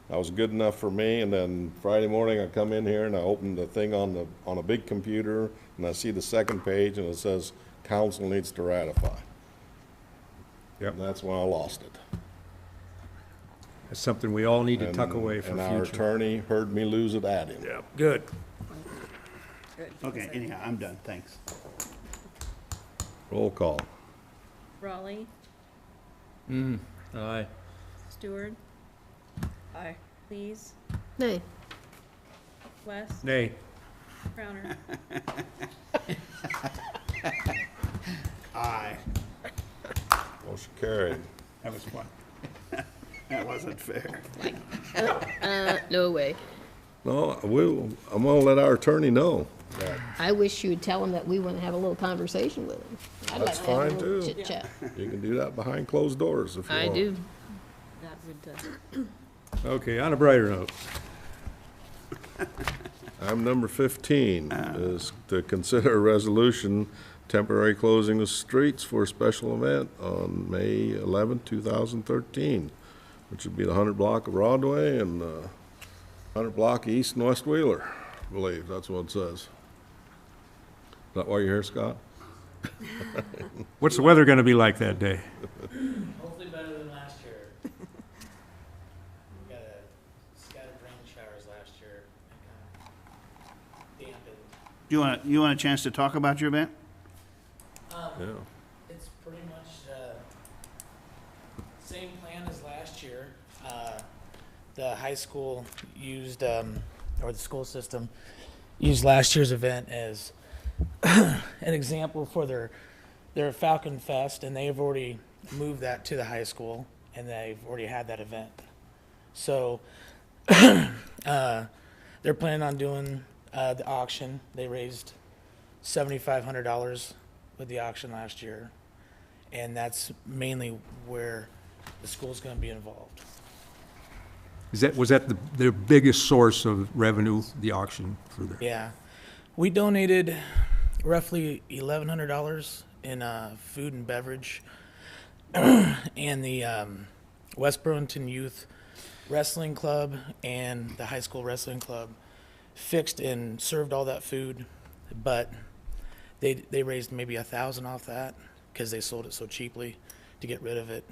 Speaker 2: That was good enough for me. And then Friday morning, I come in here and I open the thing on a big computer and I see the second page and it says, council needs to ratify.
Speaker 8: Yep.
Speaker 2: And that's when I lost it.
Speaker 8: That's something we all need to tuck
Speaker 2: And-
Speaker 8: away for
Speaker 2: And our
Speaker 8: future.
Speaker 2: attorney heard me lose it at him.
Speaker 8: Yeah, good.
Speaker 3: okay, anyhow, I'm done. Thanks.
Speaker 2: Roll call.
Speaker 17: Raleigh,
Speaker 13: Aye.
Speaker 17: Stewart. Aye. Please,
Speaker 4: Nay.
Speaker 17: West,
Speaker 8: Nay.
Speaker 17: Crowner.
Speaker 3: Aye.
Speaker 2: Motion carried.
Speaker 3: That was fun. That wasn't fair.
Speaker 4: No way.
Speaker 2: No, I'm gonna let our attorney know that.
Speaker 4: I wish you would tell him that we want to have a little conversation with him. I'd like
Speaker 2: That's
Speaker 4: to have a
Speaker 2: fine,
Speaker 4: little
Speaker 2: too.
Speaker 4: chit chat.
Speaker 2: You can do that behind closed doors if you want.
Speaker 4: I do.
Speaker 17: That would,
Speaker 8: Okay, on a brighter note.
Speaker 2: Item number 15 is to consider a resolution temporary closing the streets for a special event on May 11, 2013, which would be the 100 block of Broadway and 100 block East and West Wheeler, I believe. That's what it says. Is that why you're here, Scott?
Speaker 8: What's the weather going to be like that day?
Speaker 18: Hopefully better than last year. We got scattered rain showers last year and kind of dampened.
Speaker 3: You want a chance to talk about your event?
Speaker 2: Yeah.
Speaker 18: It's pretty much same plan as last year. The high school used, or the school system used last year's event as an example for their Falcon Fest, and they've already moved that to the high school, and they've already had that event. So they're planning on doing the auction. They raised $7,500 with the auction last year, and that's mainly where the school's going to be involved.
Speaker 8: Was that their biggest source of revenue, the auction for the?
Speaker 18: Yeah, we donated roughly $1,100 in food and beverage, and the West Burlington Youth Wrestling Club and the high school wrestling club fixed and served all that food, but they raised maybe $1,000 off that because they sold it so cheaply to get rid of it.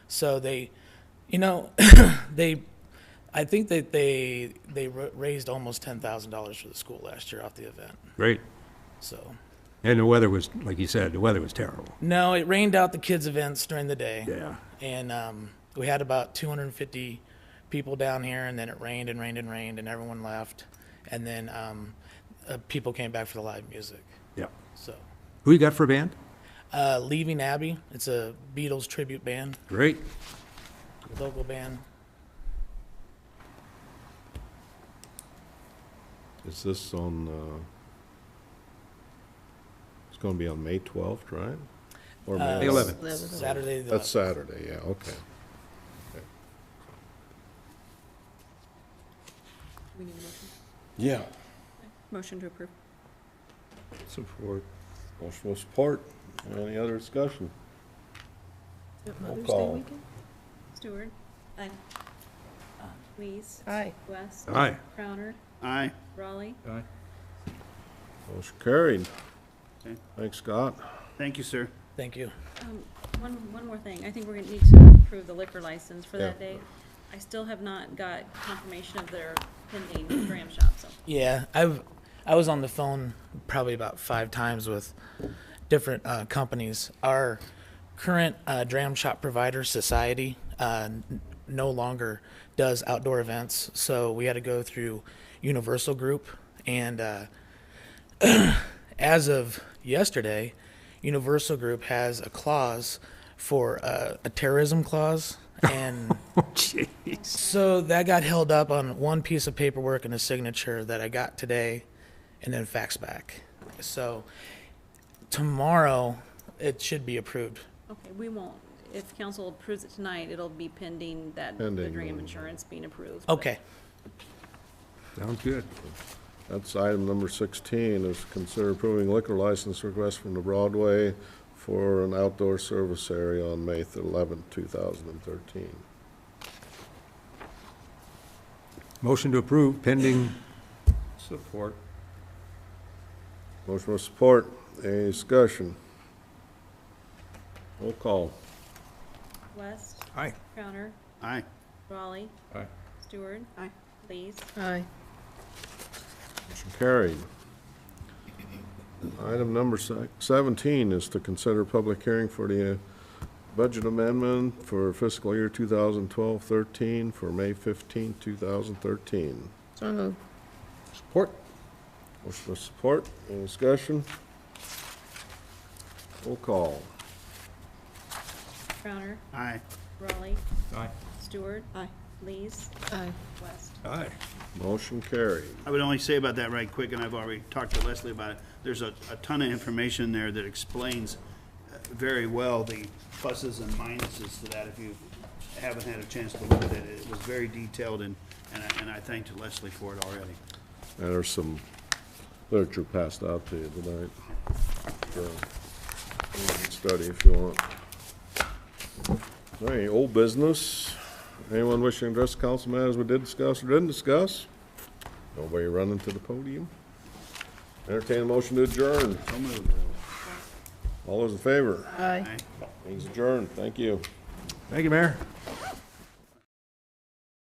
Speaker 18: So they, I think that they raised almost $10,000 for the school last year off the event.
Speaker 8: Great.
Speaker 18: So.
Speaker 8: And the weather was, like you said, the weather was terrible.
Speaker 18: No, it rained out the kids' events during the day.
Speaker 8: Yeah.
Speaker 18: And we had about 250 people down here, and then it rained and rained and rained, and everyone left. And then people came back for the live music.
Speaker 8: Yeah.
Speaker 18: So.
Speaker 8: Who you got for a band?
Speaker 18: Leaving Abbey. It's a Beatles tribute band.
Speaker 8: Great.
Speaker 18: Local band.
Speaker 2: Is this on, it's gonna be on May 12th, right? Or May
Speaker 8: 11th.
Speaker 18: Saturday.
Speaker 2: That's Saturday, yeah, okay.
Speaker 17: we need a motion.
Speaker 2: Yeah.
Speaker 17: Motion to approve.
Speaker 8: Support.
Speaker 2: Motion with support. Any other discussion? Roll call.
Speaker 17: Stewart. Aye. Please.
Speaker 4: Aye.
Speaker 17: West.
Speaker 8: Aye.
Speaker 17: Crowner.
Speaker 3: Aye.
Speaker 17: Raleigh.
Speaker 2: Motion carried.
Speaker 3: Okay.
Speaker 2: Thanks, Scott.
Speaker 3: Thank you, sir.
Speaker 18: Thank you.
Speaker 17: One more thing. I think we're gonna need to approve the liquor license for that day. I still have not got confirmation of their pending dram shop, so.
Speaker 18: Yeah, I was on the phone probably about 5 times with different companies. Our current dram shop provider, Society, no longer does outdoor events, so we had to go through Universal Group. And as of yesterday, Universal Group has a clause for a terrorism clause. And so that got held up on one piece of paperwork and a signature that I got today and then faxed back. So tomorrow it should be approved.
Speaker 17: Okay, we won't, if council approves it tonight, it'll be pending that, the
Speaker 2: Pending.
Speaker 17: dram insurance being approved. but-
Speaker 18: Okay.
Speaker 8: Sounds good.
Speaker 2: That's item number 16, is consider approving liquor license request from the Broadway for an outdoor service area on May 11th, 2013.
Speaker 8: Motion to approve pending support.
Speaker 2: Motion with support. Any discussion? Roll call.
Speaker 17: West.
Speaker 8: Aye.
Speaker 17: Crowner.
Speaker 3: Aye.
Speaker 17: Raleigh.
Speaker 8: Aye.
Speaker 17: Stewart.
Speaker 18: Aye.
Speaker 17: Lees.
Speaker 4: Aye.
Speaker 2: Motion carried. Item number 17 is to consider public hearing for the budget amendment for fiscal year 2012-13 for May 15, 2013.
Speaker 4: So moved.
Speaker 8: Support.
Speaker 2: Motion with support. Any discussion? Roll call.
Speaker 17: Crowner.
Speaker 3: Aye.
Speaker 17: Raleigh.
Speaker 8: Aye.
Speaker 17: Stewart. Aye. Lees.
Speaker 4: Aye.
Speaker 17: West.
Speaker 8: Aye.
Speaker 2: Motion carried.
Speaker 3: I would only say about that right quick, and I've already talked to Leslie about it. There's a ton of information there that explains very well the pluses and minuses to that. If you haven't had a chance to look at it, it was very detailed, and I thanked Leslie for it already.
Speaker 2: And there's some literature passed out to you tonight. So, you can study if you want. All right, old business. Anyone wishing to address the council matters we did discuss or didn't discuss? Nobody running to the podium? Entertain a motion to adjourn.
Speaker 3: So moved.
Speaker 2: All those in favor?
Speaker 4: Aye.
Speaker 3: Aye.
Speaker 2: Meeting's adjourned. Thank you.
Speaker 8: Thank you, Mayor.